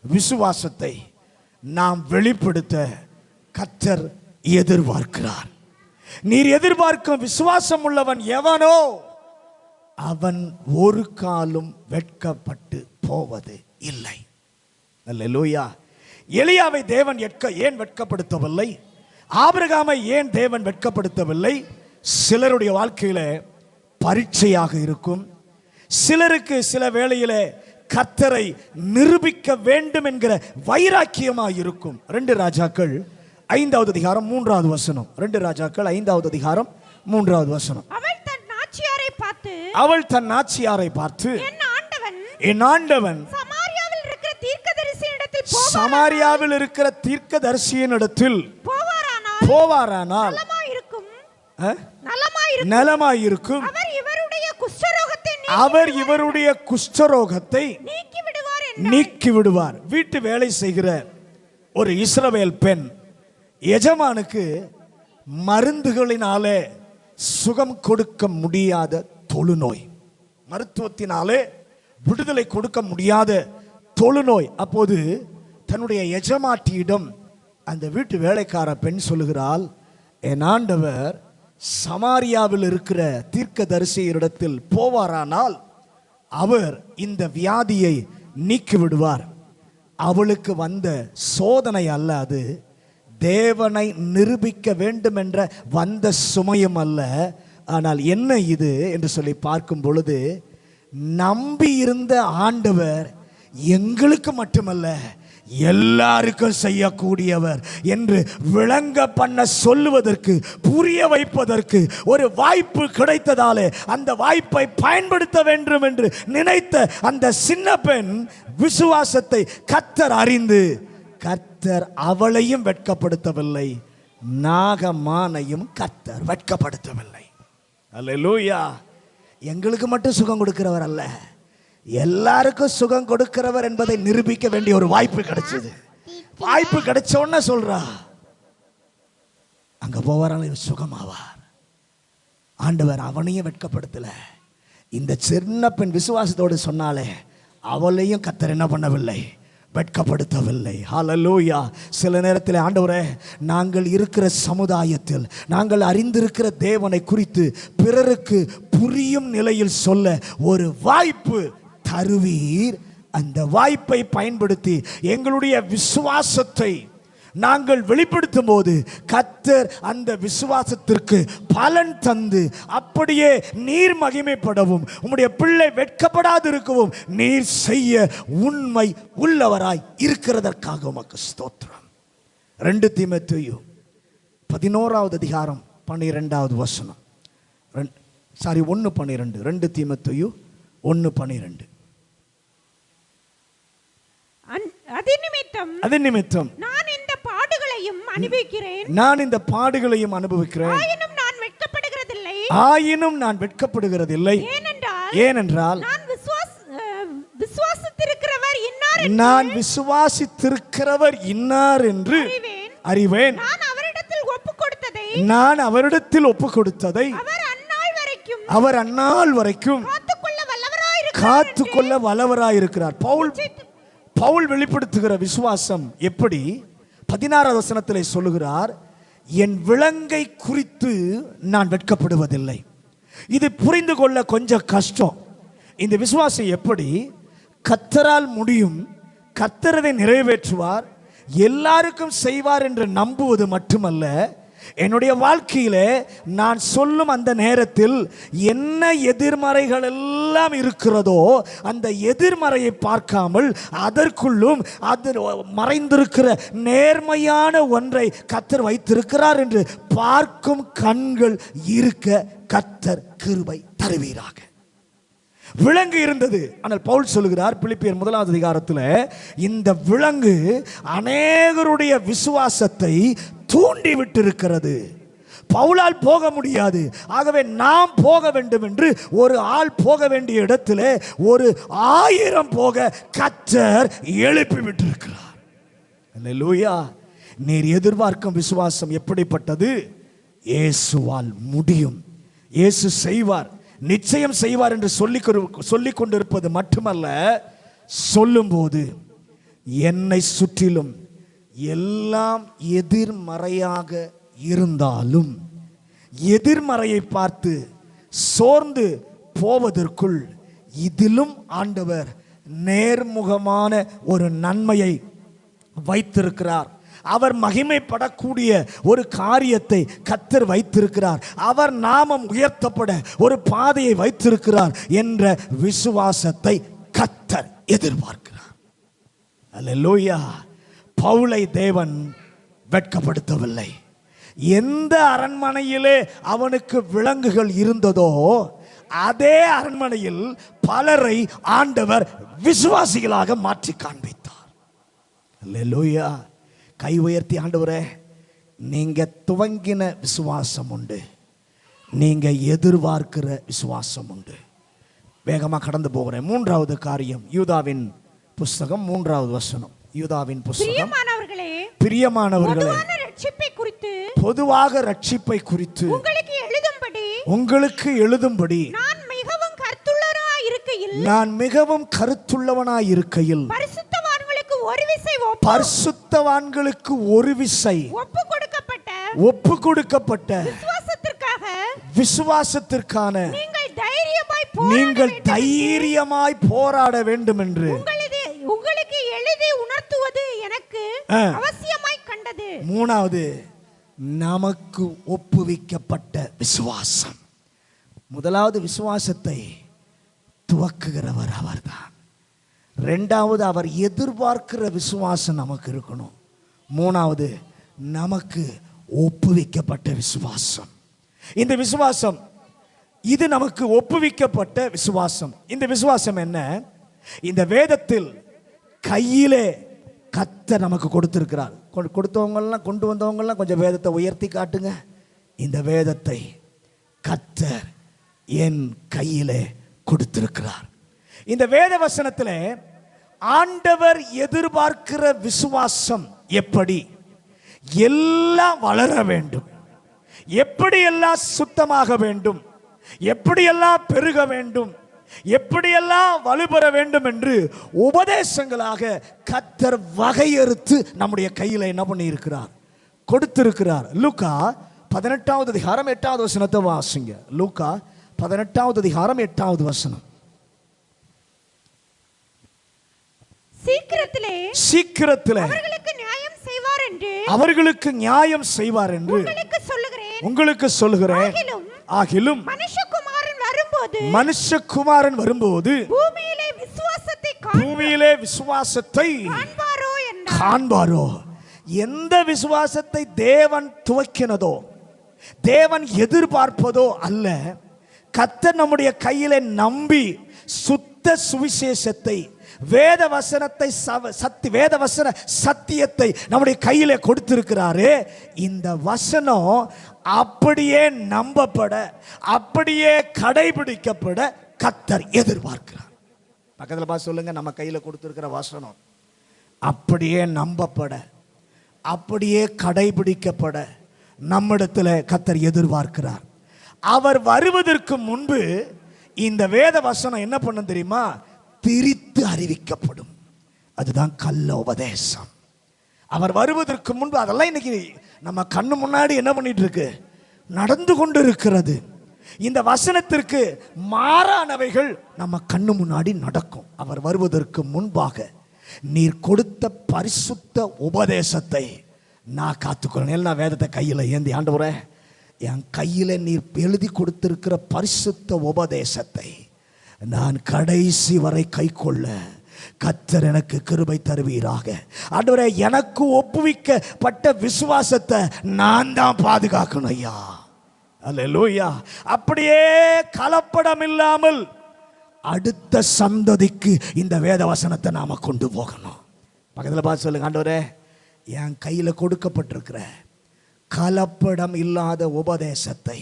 விசுவாசத்தை நாம் வெளிப்படுத்த கர்த்தர் எதிர்பார்க்கிறார். நீர் எதிர்பார்க்கும் விசுவாசம் உள்ளவன் எவனோ அவன் ஒரு காலும் வெட்கப்பட்டு போவது இல்லை. அல்லேலூயா. எலியாவை தேவன் ஏன் வெட்கப்படுத்தவில்லை? ஆபிரகாமை ஏன் தேவன் வெட்கப்படுத்தவில்லை? சிலருடைய வாழ்க்கையில பரீட்சையாக இருக்கும், சிலருக்கு சில வேளையிலே கர்த்தரை நிரூபிக்க வேண்டும் என்கிற வைராக்கியமாக இருக்கும். 2 ராஜாக்கள் 5வது அதிகாரம் 3வது வசனம். 2 ராஜாக்கள் 5வது அதிகாரம் 3வது வசனம். அவள் தன் நாச்சியாரை பார்த்து என் ஆண்டவன் சமாரியாவில் இருக்கிற தீர்க்கதரிசியினிடத்தில் போவாரானால் நலமாயிருக்கும், அவர் இவருடைய குஷ்டரோகத்தை நீக்கி விடுவார். வீட்டு வேலை செய்கிற ஒரு இஸ்ரவேல் பெண் எஜமானுக்கு மருந்துகளினாலே சுகம் கொடுக்க முடியாத தொழுநோய், மருத்துவத்தினாலே விடுதலை கொடுக்க முடியாத தொழுநோய். அப்போது தன்னுடைய எஜமாட்டியிடம் அந்த வீட்டு வேலைக்கார பெண் சொல்லுகிறாள், என் ஆண்டவர் சமாரியாவில் இருக்கிற தீர்க்கதரிசியிடத்தில் போவாரானால் அவர் இந்த வியாதியை நீக்கி விடுவார். அவளுக்கு வந்த சோதனை அல்ல அது, தேவனை நிரூபிக்க வேண்டும் என்ற வந்த சுமையும் அல்ல. ஆனால் என்ன இது என்று சொல்லி பார்க்கும் பொழுது, நம்பி இருந்த ஆண்டவர் எங்களுக்கு மட்டுமல்ல எல்லாருக்கும் செய்யக்கூடியவர் என்று விளங்க பண்ண சொல்லுவதற்கு, புரிய வைப்பதற்கு ஒரு வாய்ப்பு கிடைத்ததாலே அந்த வாய்ப்பை பயன்படுத்த வேண்டும் என்று நினைத்த அந்த சின்ன பெண் விசுவாசத்தை கர்த்தர் அறிந்து, கர்த்தர் அவளையும் வெட்கப்படுத்தவில்லை, நாகமானையும் கர்த்தர் வெட்கப்படுத்தவில்லை. அல்லேலூயா. எங்களுக்கு மட்டும் சுகம் கொடுக்கிறவர் அல்ல, எல்லாருக்கும் சுகம் கொடுக்கிறவர் என்பதை நிரூபிக்க வேண்டிய ஒரு வாய்ப்பு கிடைச்சது. வாய்ப்பு கிடைச்ச உடனே சொல்றா, அங்க போவாரால் சுகமாவார். ஆண்டவர் அவனையும் வெட்கப்படுத்தல. இந்த சின்ன பெண் விசுவாசத்தோடு சொன்னாலே அவளையும் கர்த்தர் என்ன பண்ணவில்லை, வெட்கப்படுத்தவில்லை. ஹல்லேலூயா. சில நேரத்தில் ஆண்டவரே, நாங்கள் இருக்கிற சமுதாயத்தில் நாங்கள் அறிந்திருக்கிற தேவனை குறித்து பிறருக்கு புரியும் நிலையில் சொல்ல ஒரு வாய்ப்பு தருவீர். அந்த வாய்ப்பை பயன்படுத்தி எங்களுடைய விசுவாசத்தை நாங்கள் வெளிப்படுத்தும் போது கர்த்தர் அந்த விசுவாசத்திற்கு பலன் தந்து அப்படியே நீர் மகிமைப்படவும் உம்முடைய பிள்ளை வெட்கப்படாது இருக்கவும் நீர் செய்ய உண்மை உள்ளவராய் இருக்கிறதற்காக உமக்கு ஸ்தோத்திரம். 2 தீமோத்தேயு 11வது அதிகாரம் 12வது வசனம். 1:12. 2 தீமோத்தேயு 1:12. அது நிமித்தம் நான் இந்த பாடுகளையும் அனுபவிக்கிறேன். ஆயினும் நான் வெட்கப்படுகிறதில்லை. ஏனென்றால் நான் விசுவாசித்திருக்கிறவர் இன்னார் என்று அறிவேன். நான் அவரிடத்தில் ஒப்பு கொடுத்ததை அவர் அந்நாள் வரைக்கும் காத்துக்கொள்ள வல்லவராயிருக்கிறார். பவுல் வெளிப்படுத்துகிற விசுவாசம் எப்படி? 16வது வசனத்திலே சொல்லுகிறார், என் விலங்கை குறித்து நான் வெட்கப்படுவதில்லை. இது புரிந்து கொள்ள கொஞ்சம் கஷ்டம். இந்த விசுவாசம் எப்படி? கர்த்தரால் முடியும், கர்த்தர் அதை நிறைவேற்றுவார், எல்லாருக்கும் செய்வார் என்று நம்புவது மட்டுமல்ல, என்னுடைய வாழ்க்கையிலே நான் சொல்லும் அந்த நேரத்தில் என்ன எதிர்மறைகள் எல்லாம் இருக்கிறதோ அந்த எதிர்மறையை பார்க்காமல் அதற்குள்ளும் அது மறைந்திருக்கிற நேர்மையான ஒன்றை கர்த்தர் வைத்திருக்கிறார் என்று பார்க்கும் கண்கள் இருக்க கர்த்தர் கிருபை தருவீராக. விலங்கு இருந்தது. ஆனால் பவுல் சொல்லுகிறார் பிலிப்பியர் 1வது அதிகாரத்தில், இந்த விலங்கு அநேகருடைய விசுவாசத்தை தூண்டி விட்டிருக்கிறது. பவுலால் போக முடியாது, ஆகவே நாம் போக வேண்டும் என்று ஒரு ஆள் போக வேண்டிய இடத்துல ஒரு 1000 போக கர்த்தர் எழுப்பி விட்டிருக்கிறார். அல்லேலூயா. நீர் எதிர்பார்க்கும் விசுவாசம் எப்படிப்பட்டது? இயேசுவால் முடியும், இயேசு செய்வார், நிச்சயம் செய்வார் என்று சொல்லிக் கொண்டிருப்பது மட்டுமல்ல, சொல்லும்போது என்னை சுற்றிலும் எல்லாம் எதிர்மறையாக இருந்தாலும் எதிர்மறையை பார்த்து சோர்ந்து போவதற்குள் இதிலும் ஆண்டவர் நேர்முகமான ஒரு நன்மையை வைத்திருக்கிறார். அவர் மகிமைப்படக்கூடிய ஒரு காரியத்தை கர்த்தர் வைத்திருக்கிறார். அவர் நாமம் உயர்த்தப்பட ஒரு பாதையை வைத்திருக்கிறார் என்ற விசுவாசத்தை கர்த்தர் எதிர்பார்க்கிறார். அல்லேலூயா. பவுலை தேவன் வெட்கப்படுத்தவில்லை. எந்த அரண்மனையிலே அவனுக்கு விலங்குகள் இருந்ததோ அதே அரண்மனையில் பலரை ஆண்டவர் விசுவாசிகளாக மாற்றி காண்பித்தார். அல்லேலூயா. கை உயர்த்தி, ஆண்டவரே, நீங்க துவங்கின விசுவாசம் உண்டு, நீங்க எதிர்பார்க்கிற விசுவாசம் உண்டு. வேகமாக கடந்து போகிறேன். 3வது காரியம், யூதாவின் புஸ்தகம் 3வது வசனம். யூதாவின் புஸ்தகம். பிரியமானவர்களே, பொதுவாக ரட்சிப்பை குறித்து உங்களுக்கு எழுதும்படி நான் மிகவும் கருத்துள்ளவனாய் இருக்கையில் பரிசுத்தவான்களுக்கு ஒரு விசை ஒப்பு கொடுக்கப்பட்ட விசுவாசத்திற்கான நீங்கள் தைரியமாய் போராட வேண்டும் என்று உங்களுக்கு எழுதி உணர்த்துவது எனக்கு அவசியமாய் கண்டது. 3வது, நமக்கு ஒப்புவிக்கப்பட்ட விசுவாசம். முதலாவது விசுவாசத்தை துவக்குகிறவர் அவர்தான். 2வது, அவர் எதிர்பார்க்கிற விசுவாசம் நமக்கு இருக்கணும். 3வது, நமக்கு ஒப்புவிக்கப்பட்ட விசுவாசம். இந்த விசுவாசம், இது நமக்கு ஒப்புவிக்கப்பட்ட விசுவாசம். இந்த விசுவாசம் என்ன? இந்த வேதத்தில் கையிலே கர்த்தர் நமக்கு கொடுத்திருக்கிறார். கொடுத்தவங்கெல்லாம், கொண்டு வந்தவங்கெல்லாம் கொஞ்சம் வேதத்தை உயர்த்தி காட்டுங்க. இந்த வேதத்தை கர்த்தர் என் கையிலே கொடுத்திருக்கிறார். இந்த வேத வசனத்தில் ஆண்டவர் எதிர்பார்க்கிற விசுவாசம் எப்படி? எல்லாம் வளர வேண்டும், எப்படியெல்லாம் சுத்தமாக வேண்டும், எப்படியெல்லாம் பெருக வேண்டும், எப்படியெல்லாம் வலுப்பெற வேண்டும் என்று உபதேசங்களாக கர்த்தர் வகையறுத்து நம்முடைய கையில் என்ன பண்ணி இருக்கிறார்? கொடுத்திருக்கிறார். லூக்கா 18வது அதிகாரம் 8வது வசனத்தை வாசிங்க. லூக்கா 18வது அதிகாரம் 8வது வசனம். சீக்கிரத்திலே அவர்களுக்கு நியாயம் செய்வார் என்று உங்களுக்கு சொல்லுகிறேன். ஆகிலும் மனுஷகுமாரன் வரும்போது பூமியிலே விசுவாசத்தை காண்பாரோ? எந்த விசுவாசத்தை தேவன் துவக்கினதோ, தேவன் எதிர்பார்ப்பதோ அல்ல, கர்த்தர் நம்முடைய கையிலே நம்பி சுத்த சுவிசேஷத்தை, வேத வசனத்தை, வேத வசன சத்தியத்தை நம்முடைய கையிலே கொடுத்திருக்கிறாரே. இந்த வசனம் அப்படியே நம்பப்பட, அப்படியே கடைபிடிக்கப்பட கர்த்தர் எதிர்பார்க்கிறார். பக்கத்தில் பார்த்து சொல்லுங்க, நம்ம கையில் கொடுத்திருக்கிற வசனம் அப்படியே நம்பப்பட, அப்படியே கடைபிடிக்கப்பட நம்மிடத்தில் கர்த்தர் எதிர்பார்க்கிறார். அவர் வருவதற்கு முன்பு இந்த வேத வசனம் என்ன பண்ணும் தெரியுமா? திரித்து அறிவிக்கப்படும். அதுதான் கள்ள உபதேசம். அவர் வருவதற்கு முன்பு அதெல்லாம் இன்னைக்கு நம்ம கண்ணு முன்னாடி என்ன பண்ணிட்டு இருக்கு? நடந்து கொண்டு இருக்கிறது. இந்த வசனத்திற்கு மாறானவைகள் நம்ம கண்ணு முன்னாடி நடக்கும். அவர் வருவதற்கு முன்பாக நீர் கொடுத்த பரிசுத்த உபதேசத்தை நான் காத்துக்கொள்ளணும். எல்லாம் வேதத்தை கையில் ஏந்தி, ஆண்டவரே என் கையில் நீர் எழுதி கொடுத்திருக்கிற பரிசுத்த உபதேசத்தை நான் கடைசி வரை கைக்கொள்ள கர்த்தர் எனக்கு கிருபை தருவீராக. ஆண்டவரே, எனக்கு ஒப்புவிக்கப்பட்ட விசுவாசத்தை நான் தான் பாதுகாக்கணும் ஐயா. அல்லேலூயா. அப்படியே கலப்படம் இல்லாமல் அடுத்த சந்ததிக்கு இந்த வேத வசனத்தை நாம கொண்டு போகணும். பக்கத்தில் பார்த்து சொல்லுங்க, ஆண்டவரே என் கையில் கொடுக்கப்பட்டிருக்கிற கலப்படம் இல்லாத உபதேசத்தை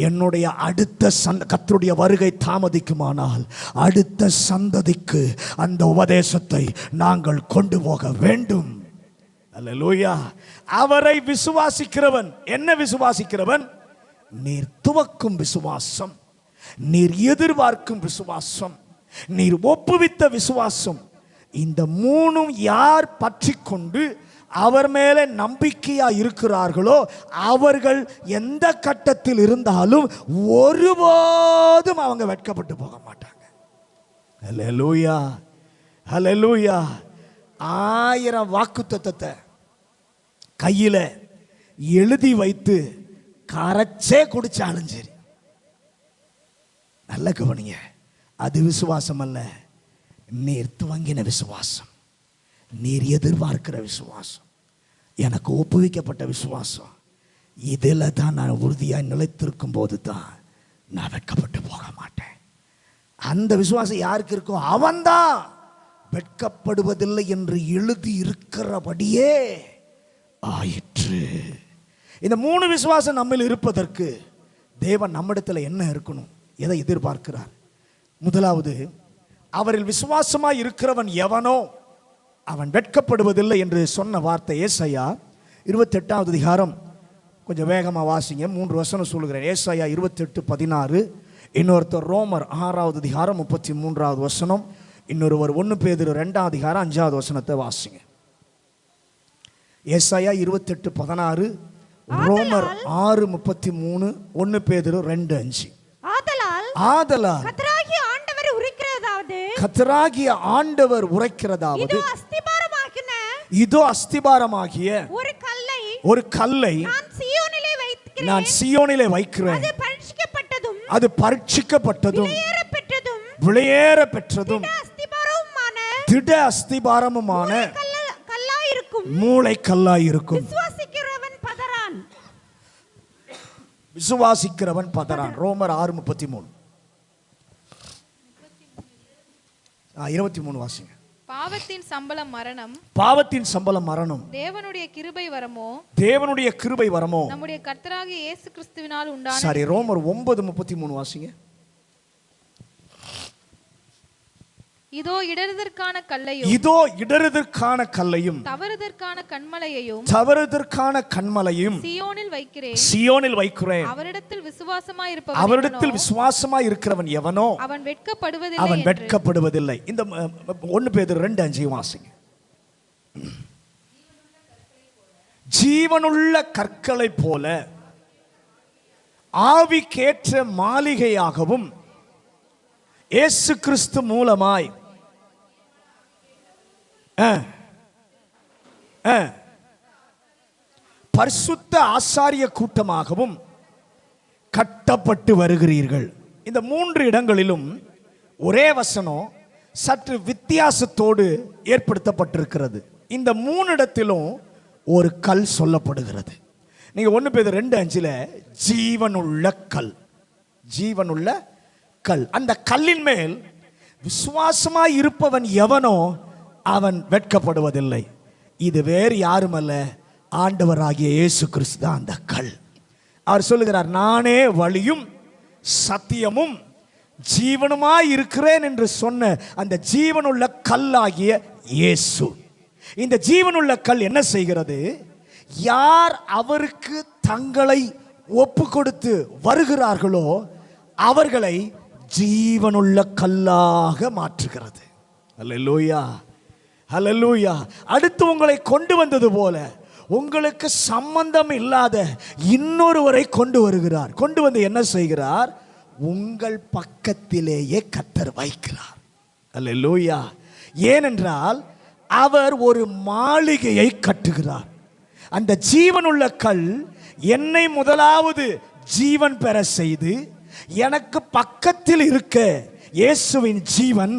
என்னுடைய அடுத்த கர்த்தருடைய வருகை தாமதிக்குமானால் அடுத்த சந்ததிக்கு அந்த உபதேசத்தை நாங்கள் கொண்டு போக வேண்டும். அல்லேலூயா. அவரை விசுவாசிக்கிறவன் என்ன விசுவாசிக்கிறவன்? நீர் துவக்கும் விசுவாசம், நீர் எதிர்பார்க்கும் விசுவாசம், நீர் ஒப்புவித்த விசுவாசம், இந்த மூணும் யார் பற்றி கொண்டு அவர் மேலே நம்பிக்கையா இருக்கிறார்களோ அவர்கள் எந்த கட்டத்தில் இருந்தாலும் ஒருபோதும் அவங்க வெட்கப்பட்டு போக மாட்டாங்க. ஹல்லேலூயா, ஹல்லேலூயா. 1000 வாக்குத்தத்தத்தை கையில் எழுதி வைத்து கரைச்சே குடிச்சாலும் சரி, நல்ல கவனிங்க, அது விசுவாசம் அல்ல. நீர் துவங்கின விசுவாசம், நீர் எதிர்பார்க்கிற விசுவாசம், எனக்கு ஒப்புவிக்கப்பட்ட விசுவாசம், இதில் தான் நான் உறுதியாக நிலைத்திருக்கும் போது தான் நான் வெட்கப்பட்டு போக மாட்டேன். அந்த விசுவாசம் யாருக்கு இருக்கோ அவன்தான் வெட்கப்படுவதில்லை என்று எழுதி இருக்கிறபடியே ஆயிற்று. இந்த 3 விசுவாசம் நம்மில் இருப்பதற்கு தேவன் நம்மிடத்தில் என்ன இருக்கணும், எதை எதிர்பார்க்கிறார்? முதலாவது, அவரில் விசுவாசமாய் இருக்கிறவன் எவனோ அவன் வெட்கப்படுவதில்லை என்று சொன்ன வார்த்தை ஏசாயா 28வது அதிகாரம். கொஞ்சம் வேகமாக வாசிங்க, 3 வசனம் சொல்லுகிறேன். ஏசாயா 28:16, இன்னொருத்தர் ரோமர் 6வது அதிகாரம் 33வது வசனம், இன்னொருவர் 1 பேதுரு 2வது அதிகாரம் 5வது வசனத்தை வாசிங்க. ஏசாயா 28:16, ரோமர் 6:33, 1 பேதுரு 2:5. ஆதலால் கர்த்தராகிய ஆண்டவர் உரைக்கிறதாவது, இதோ அஸ்திபாரமாகிய ஒரு கல்லை நான் சீயோனிலே வைக்கிறேன், அது பரீட்சிக்கப்பட்டதும் விலையேற பெற்றதும் திட அஸ்திபாரமுமான மூளை கல்லாயிருக்கும். விசுவாசிக்கிறவன் பதறான். ரோமர் 6:33, 23 வாசிங்க. பாவத்தின் சம்பளம் மரணம், பாவத்தின் சம்பளம் மரணம், தேவனுடைய கிருபை வரமோ, தேவனுடைய கிருபை வரமோ நம்முடைய கர்த்தராகிய இயேசு கிறிஸ்துவினால் உண்டான. சரி, ரோமர் 9:33 வாசிங்க. இதோ இடறுதற்கான கல்லையும் இதோ இடறுதற்கான கல்லையும் தவறுதற்கான கன்மலையையும் சீயோனில் வைக்கிறேன். சீயோனில் வைக்கிறேன். அவரிடத்தில் விசுவாசமாய் இருக்கிறவன் எவனோ அவன் வெட்கப்படுவதில்லை. இந்த 1 பேதுரு 2:5 வாசிங்க. ஜீவனுள்ள கற்களை போல ஆவிக்கேற்ற மாளிகையாகவும் இயேசு கிறிஸ்து மூலமாய் பரிசுத்த ஆசாரிய கூட்டமாகவும் கட்டப்பட்டு வருகிறீர்கள். இந்த 3 இடங்களிலும் ஒரே வசனம் சற்று வித்தியாசத்தோடு ஏற்படுத்தப்பட்டிருக்கிறது. இந்த 3 இடத்திலும் ஒரு கல் சொல்லப்படுகிறது. நீங்க 1 பேதுரு 2:5 ஜீவனுள்ள கல், ஜீவனுள்ள கல். அந்த கல்லின் மேல் விசுவாசமாய் இருப்பவன் எவனோ அவன் வெட்கப்படுவதில்லை. இது வேறு யாருமல்ல, ஆண்டவராகிய இயேசு கிறிஸ்து தான் அந்த கல். அவர் சொல்லுகிறார், நானே வழியும் சத்தியமும் ஜீவனுமாய் இருக்கிறேன் என்று சொன்ன அந்த ஜீவனுள்ள கல்லாகிய இயேசு. இந்த ஜீவனுள்ள கல் என்ன செய்கிறது? யார் அவருக்கு தங்களை ஒப்பு கொடுத்து வருகிறார்களோ அவர்களை ஜீவனுள்ள கல்லாக மாற்றுகிறது. அல்லேலூயா, அல்லேலூயா. அடுத்து உங்களை கொண்டு வந்தது போல உங்களுக்கு சம்பந்தம் இல்லாத இன்னொருவரை கொண்டு வருகிறார். கொண்டு வந்து என்ன செய்கிறார்? உங்கள் பக்கத்திலேயே கர்த்தர் வைக்கிறார். அல்லேலூயா. ஏனென்றால் அவர் ஒரு மாளிகையை கட்டுகிறார். அந்த ஜீவனுள்ள கல் என்னை முதலாவது ஜீவன் பெற செய்து எனக்கு பக்கத்தில் இருக்க இயேசுவின் ஜீவன்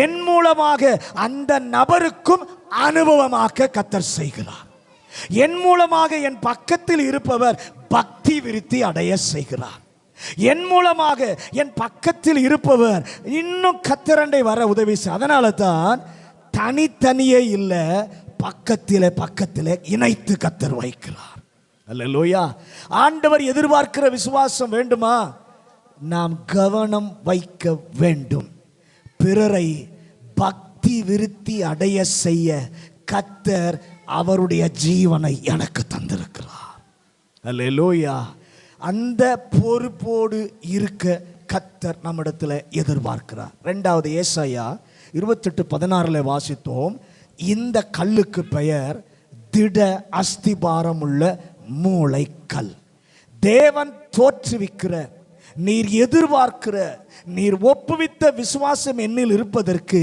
என் மூலமாக அந்த நபருக்கும் அனுபவமாக்க கர்த்தர் செய்கிறார். என் மூலமாக என் பக்கத்தில் இருப்பவர் பக்தி விருத்தி அடைய செய்கிறார். என் மூலமாக என் பக்கத்தில் இருப்பவர் இன்னும் கர்த்தரண்டை வர உதவி. அதனால தான் தனித்தனியே இல்லை, பக்கத்திலே இணைத்து கர்த்தர் வைக்கிறார். அல்லேலூயா. ஆண்டவர் எதிர்பார்க்கிற விசுவாசம் வேண்டுமா? நாம் கவனம் வைக்க வேண்டும். பிறரை பக்தி விருத்தி அடைய செய்ய கர்த்தர் அவருடைய ஜீவனை எனக்கு தந்திருக்கிறார். அல்லேலூயா. அந்த பொறுப்போடு இருக்க கர்த்தர் நம்மிடத்தில் எதிர்பார்க்கிறார். 2வது ஏசாயா 28:16 வாசித்தோம். இந்த கல்லுக்கு பெயர் திட அஸ்திபாரம் உள்ள மூளைக்கல். தேவன் தோற்றுவிக்கிற, நீர் எதிர்பார்க்கிற, நீர் ஒப்புவித்த விசுவாசம் என்னில் இருப்பதற்கு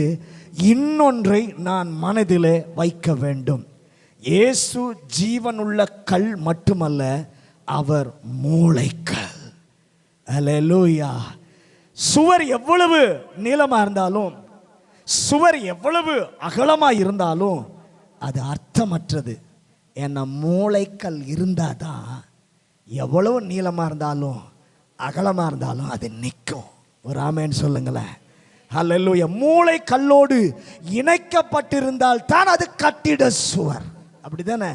இன்னொன்றை நான் மனதிலே வைக்க வேண்டும். இயேசு ஜீவனுள்ள கல் மட்டுமல்ல, அவர் மூளைக்கல். அல்லேலூயா. சுவர் எவ்வளவு நீளமா இருந்தாலும், சுவர் எவ்வளவு அகலமா இருந்தாலும் அது அர்த்தமற்றது. ஏன்னா மூளைக்கல் இருந்தாதான் எவ்வளவு நீளமா இருந்தாலும் அகலமா இருந்தாலும் அது நிற்கும். ஒரு ஆமென் சொல்லுங்களேன். அல்லேலூயா. மூளைக்கல்லோடு இணைக்கப்பட்டிருந்தால் தான் அது கட்டிட சுவர். அப்படிதானே?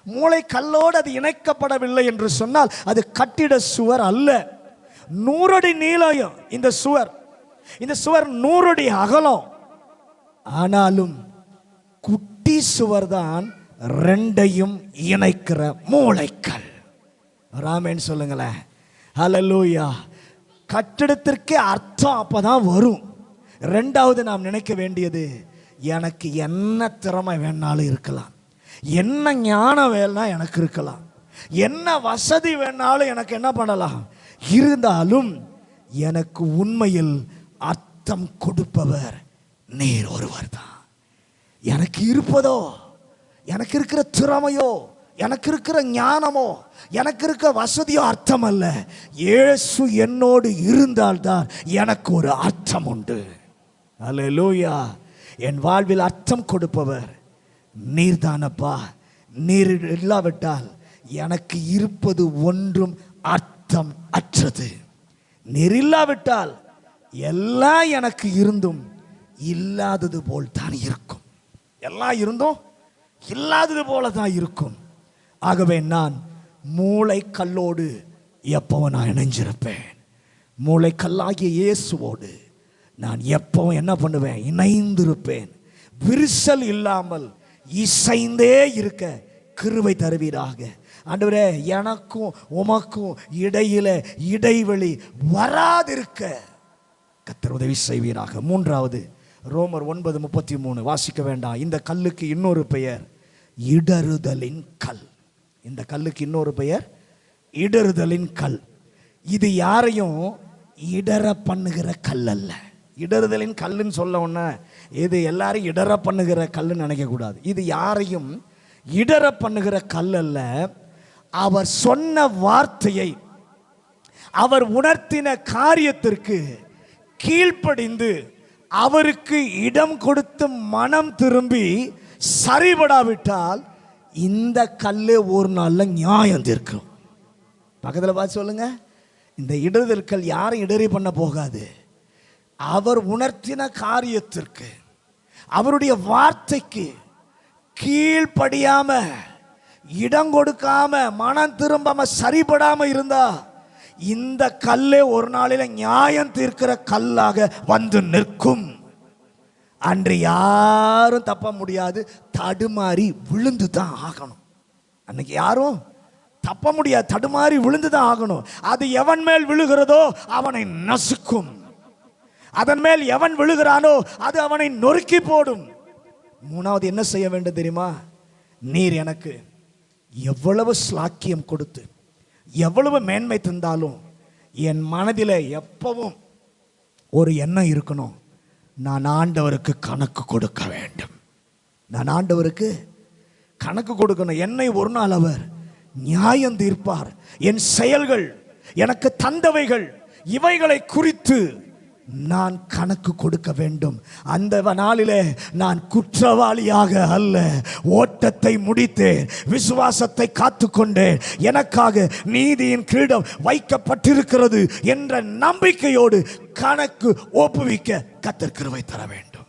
மூளைக்கல்லோடு அது இணைக்கப்படவில்லை என்று சொன்னால் அது கட்டிட சுவர் அல்ல. 100 அடி நீளம் இந்த சுவர், இந்த சுவர் 100 அடி அகலம். ஆனாலும் குட்டி சுவர் தான் ரெண்டையும் இணைக்கிற மூளைக்கல். ராமேன் சொல்லுங்களேன். ஹல்லேலூயா. கட்டிடத்திற்கே அர்த்தம் அப்பதான் வரும். 2வது நாம் நினைக்க வேண்டியது, எனக்கு என்ன திறமை வேணாலும் இருக்கலாம், என்ன ஞானம் வேணா எனக்கு இருக்கலாம், என்ன வசதி வேணாலும் எனக்கு என்ன பண்ணலாம் இருந்தாலும் எனக்கு உண்மையில் அர்த்தம் கொடுப்பவர் நீர் ஒருவர் தான். எனக்கு இருப்பதோ, எனக்கு இருக்கிற திறமையோ, எனக்கு இருக்கிற ஞானமோ, எனக்கு இருக்கிற வசதியோ அர்த்தம் அல்ல. இயேசு என்னோடு இருந்தால்தான் எனக்கு ஒரு அர்த்தம் உண்டு. அல்லேலூயா. என் வாழ்வில் அர்த்தம் கொடுப்பவர் நீர்தானப்பா. நீர் இல்லாவிட்டால் எனக்கு இருப்பது ஒன்றும் அர்த்தம் அற்றது. நீர் இல்லாவிட்டால் எல்லாம் எனக்கு இருந்தும் இல்லாதது போல் தான் இருக்கும். எல்லாம் இருந்தும் இல்லாதது போல தான் இருக்கும். ஆகவே நான் மூளைக்கல்லோடு எப்பவும் நான் இணைஞ்சிருப்பேன். மூளைக்கல்லாகிய இயேசுவோடு நான் எப்பவும் என்ன பண்ணுவேன்? இணைந்திருப்பேன். விரிசல் இல்லாமல் இசைந்தே இருக்க கிருபை தருவீராக. ஆண்டவரே, எனக்கும் உமக்கும் இடையில இடைவெளி வராதிருக்க கர்த்தர் உதவி செய்வீராக. மூன்றாவது, ரோமர் 9:33 வாசிக்க வேண்டாம். இந்த கல்லுக்கு இன்னொரு பெயர் இடறுதலின் கல். இந்த கல்லுக்கு இன்னொரு பெயர் இடறுதலின் கல். இது யாரையும் இடற பண்ணுகிற கல் அல்ல. இடறுதலின் கல்லுன்னு சொல்ல உடனே இது எல்லாரும் இடற பண்ணுகிற கல்லுன்னு நினைக்க கூடாது. இது யாரையும் இடற பண்ணுகிற கல் அல்ல. அவர் சொன்ன வார்த்தையை, அவர் உணர்த்தின காரியத்திற்கு கீழ்ப்படிந்து அவருக்கு இடம் கொடுத்து மனம் திரும்பி சரிபடாவிட்டால் இந்த கல்லு ஒரு நாள்ல நியாயம் தீர்க்கும். பக்கத்தில் பார்த்து சொல்லுங்க, இந்த இடறுதல் கல் யாரும் இடறி பண்ண போகாது. அவர் உணர்த்தின காரியத்திற்கு, அவருடைய வார்த்தைக்கு கீழ்ப்படியாம, இடம் கொடுக்காம, மனம் திரும்பாம, சரிபடாம இருந்தா இந்த கல்லே ஒரு நாளில நியாயம் தீர்க்கிற கல்லாக வந்து நிற்கும். அன்று யாரும் தப்ப முடியாது, தடுமாறி விழுந்து தான் ஆகணும். அன்னைக்கு யாரும் தப்ப முடியாது, தடுமாறி விழுந்து தான் ஆகணும். அது எவன் மேல் விழுகிறதோ அவனை நசுக்கும். அதன் மேல் எவன் விழுகிறானோ அது அவனை நொறுக்கி போடும். மூணாவது என்ன செய்ய வேண்டும் தெரியுமா? நீர் எனக்கு எவ்வளவு ஸ்லாக்கியம் கொடுத்து எவ்வளவு மேன்மை தந்தாலும் என் மனதில் எப்பவும் ஒரு எண்ணம் இருக்கணும், நான் ஆண்டவருக்கு கணக்கு கொடுக்க வேண்டும். நான் ஆண்டவருக்கு கணக்கு கொடுக்கணும். என்னை ஒரு நாள் அவர் நியாயம் தீர்ப்பார். என் செயல்கள், எனக்கு தந்தவைகள், இவைகளை குறித்து நான் கணக்கு கொடுக்க வேண்டும். அந்த நாளிலே நான் குற்றவாளியாக அல்ல, ஓட்டத்தை முடித்தேன், விசுவாசத்தை காத்துக்கொண்டேன், எனக்காக நீதியின் கிரீடம் வைக்கப்பட்டிருக்கிறது என்ற நம்பிக்கையோடு கணக்கு ஒப்புவிக்க கர்த்தர் கிருபை தர வேண்டும்.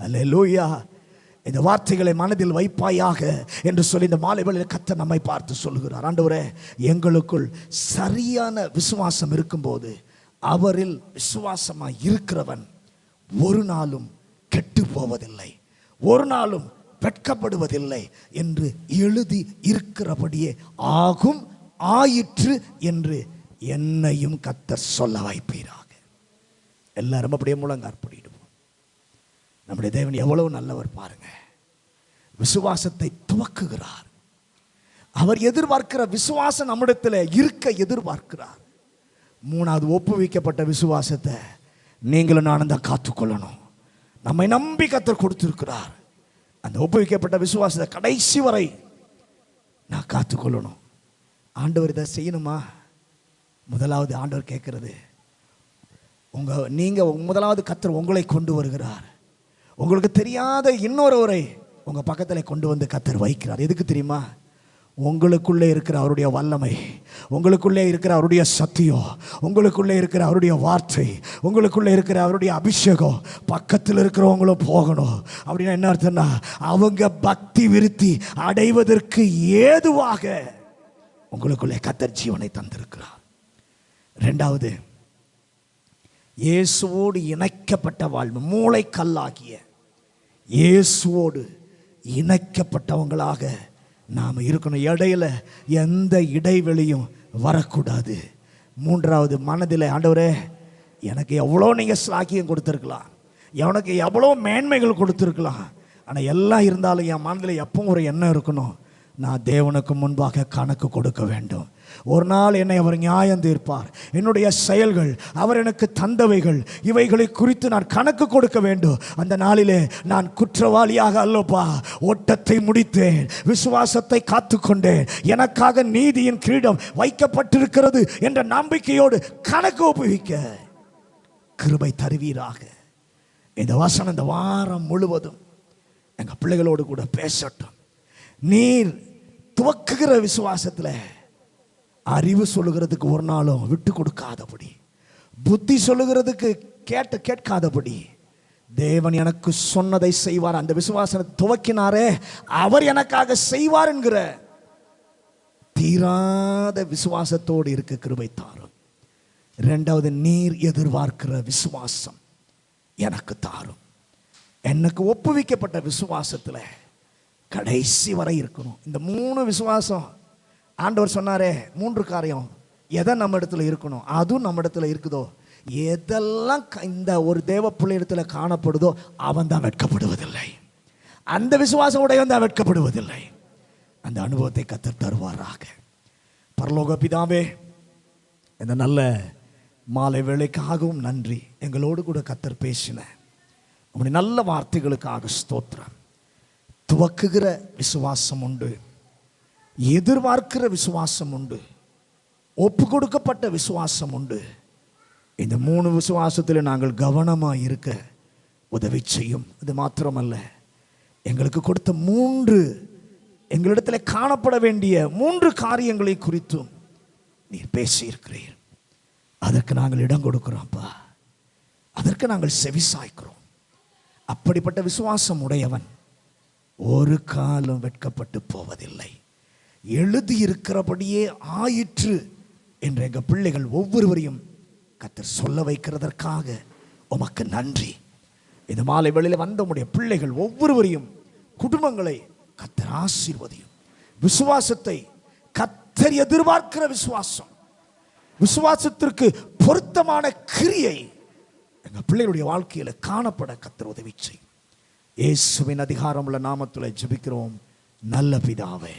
அல்லேலூயா. இந்த வார்த்தைகளை மனதில் வைப்பாயாக என்று சொல்லி இந்த மாலை வேளையில் கர்த்தர் நம்மை பார்த்து சொல்லுகிறார். ஆண்டவரே, எங்களுக்குள் சரியான விசுவாசம் இருக்கும்போது அவரில் விசுவாசமாய் இருக்கிறவன் ஒரு நாளும் கெட்டு போவதில்லை, ஒரு நாளும் வெட்கப்படுவதில்லை என்று எழுதி இருக்கிறபடியே ஆகும், ஆயிற்று என்று என்னையும் கர்த்தர் சொல்ல வைப்பீராக. எல்லாரும் அப்படியே முழங்காற்படிடுவோம். நம்முடைய தேவன் எவ்வளவு நல்லவர் பாருங்க. விசுவாசத்தை துவக்குகிறார். அவர் எதிர்பார்க்கிற விசுவாசம் நம்மிடத்தில் இருக்க எதிர்பார்க்கிறார். மூணாவது, ஒப்புவிக்கப்பட்ட விசுவாசத்தை நீங்களும் நானும் தான் காத்துக்கொள்ளணும். நம்மை நம்பி கர்த்தர் கொடுத்திருக்கிறார். அந்த ஒப்புவிக்கப்பட்ட விசுவாசத்தை கடைசி வரை நான் காத்துக்கொள்ளணும். ஆண்டவர் இதை செய்யணுமா? முதலாவது ஆண்டவர் கேட்கிறது, நீங்க முதலாவது கர்த்தர் உங்களை கொண்டு வருகிறார். உங்களுக்கு தெரியாத இன்னொருவரை உங்க பக்கத்தில் கொண்டு வந்து கர்த்தர் வைக்கிறார். எதுக்கு தெரியுமா? உங்களுக்குள்ளே இருக்கிற அவருடைய வல்லமை, உங்களுக்குள்ளே இருக்கிற அவருடைய சத்தியம், உங்களுக்குள்ளே இருக்கிற அவருடைய வார்த்தை, உங்களுக்குள்ளே இருக்கிற அவருடைய அபிஷேகம் பக்கத்தில் இருக்கிறவங்களும் போகணும். அப்படின்னா என்ன அர்த்தம்னா, அவங்க பக்தி விருத்தி அடைவதற்கு ஏதுவாக உங்களுக்குள்ளே கர்த்தர் ஜீவனை தந்திருக்கிறார். இரண்டாவது, இயேசுவோடு இணைக்கப்பட்ட வாழ்வு, மூளைக்கல்லாகிய இயேசுவோடு இணைக்கப்பட்டவங்களாக நாம் இருக்கணும். இடையில எந்த இடைவெளியும் வரக்கூடாது. மூன்றாவது, மனதில் ஆண்டவரே, எனக்கு எவ்வளோ நீங்கள் ஸ்லாக்கியம் கொடுத்துருக்கலாம், எனக்கு எவ்வளோ மேன்மைகள் கொடுத்துருக்கலாம், ஆனால் எல்லாம் இருந்தாலும் என் மனதில் எப்பவும் ஒரு எண்ணம் இருக்கணும், நான் தேவனுக்கு முன்பாக கணக்கு கொடுக்க வேண்டும். ஒரு நாள் என்னை அவர் நியாயம் தீர்ப்பார். என்னுடைய செயல்கள், அவர் எனக்கு தந்தவைகள், இவைகளை குறித்து நான் கணக்கு கொடுக்க வேண்டும். அந்த நாளிலே நான் குற்றவாளியாக அல்லப்பா, ஓட்டத்தை முடித்தேன், விசுவாசத்தை காத்துக்கொண்டேன், எனக்காக நீதியின் கிரீடம் வைக்கப்பட்டிருக்கிறது என்ற நம்பிக்கையோடு கணக்கு ஒப்புவிக்க கிருபை தருவீராக. இந்த வசனம் இந்த வாரம் முழுவதும் எங்கள் பிள்ளைகளோடு கூட பேசட்டும். நீர் துவக்குகிற விசுவாசத்தில் அறிவு சொல்லுகிறதுக்கு ஒரு நாளும் விட்டு கொடுக்காதபடி, புத்தி சொல்லுகிறதுக்கு கேட்காதபடி, தேவன் எனக்கு சொன்னதை செய்வார், அந்த விசுவாசத்தை துவக்கினாரே அவர் எனக்காக செய்வார் என்கிற தீராத விசுவாசத்தோடு இருக்க கிருபை தாரும். இரண்டாவது, நீர் எதிர்பார்க்கிற விசுவாசம், எனக்கு தாரும். எனக்கு ஒப்புவிக்கப்பட்ட விசுவாசத்தில் கடைசி வரை இருக்கணும். இந்த 3 விசுவாசம் ஆண்டவர் சொன்னாரே, 3 காரியம் எதை நம்ம இடத்துல இருக்கணும், அதுவும் நம்ம இடத்துல இருக்குதோ, எதெல்லாம் இந்த ஒரு தேவ பிள்ளை இடத்துல காணப்படுதோ அவன் தான் வெட்கப்படுவதில்லை. அந்த விசுவாசம் உடையவன் தான் வெட்கப்படுவதில்லை. அந்த அனுபவத்தை கர்த்தர் தருவாராக. பரலோக பிதாவே, இந்த நல்ல மாலை வேளைக்காகவும் நன்றி. எங்களோடு கூட கர்த்தர் பேசின உங்களுடைய நல்ல வார்த்தைகளுக்காக ஸ்தோத்திரம். துவக்குகிற விசுவாசம் உண்டு, எதிர்பார்க்கிற விசுவாசம் உண்டு, ஒப்பு கொடுக்கப்பட்ட விசுவாசம் உண்டு. இந்த 3 விசுவாசத்தில் நாங்கள் கவனமாக இருக்க உதவி செய்யும். அது மாத்திரமல்ல, எங்களுக்கு கொடுத்த 3 எங்களிடத்தில் காணப்பட வேண்டிய 3 காரியங்களை குறித்தும் நீர் பேசியிருக்கிறீர். அதற்கு நாங்கள் இடம் கொடுக்கிறோம்ப்பா, அதற்கு நாங்கள் செவிசாய்க்கிறோம். அப்படிப்பட்ட விசுவாசம் உடையவன் ஒரு காலம் வெட்கப்பட்டு போவதில்லை. எழுதியிருக்கிறபடியே ஆயிற்று என்ற எங்கள் பிள்ளைகள் ஒவ்வொருவரையும் கர்த்தர் சொல்ல வைக்கிறதற்காக உமக்கு நன்றி. இந்த மாலை வேளையில் வந்த உம்முடைய பிள்ளைகள் ஒவ்வொருவரையும், குடும்பங்களை கர்த்தர் ஆசீர்வதியும். விசுவாசத்தை கர்த்தர் எதிர்பார்க்கிற விசுவாசம், விசுவாசத்திற்கு பொருத்தமான கிரியை எங்கள் பிள்ளைகளுடைய வாழ்க்கையில் காணப்பட கர்த்தர் உதவி செய்யும். இயேசுவின் அதிகாரமுள்ள நாமத்தில் ஜெபிக்கிறோம் நல்ல பிதாவே.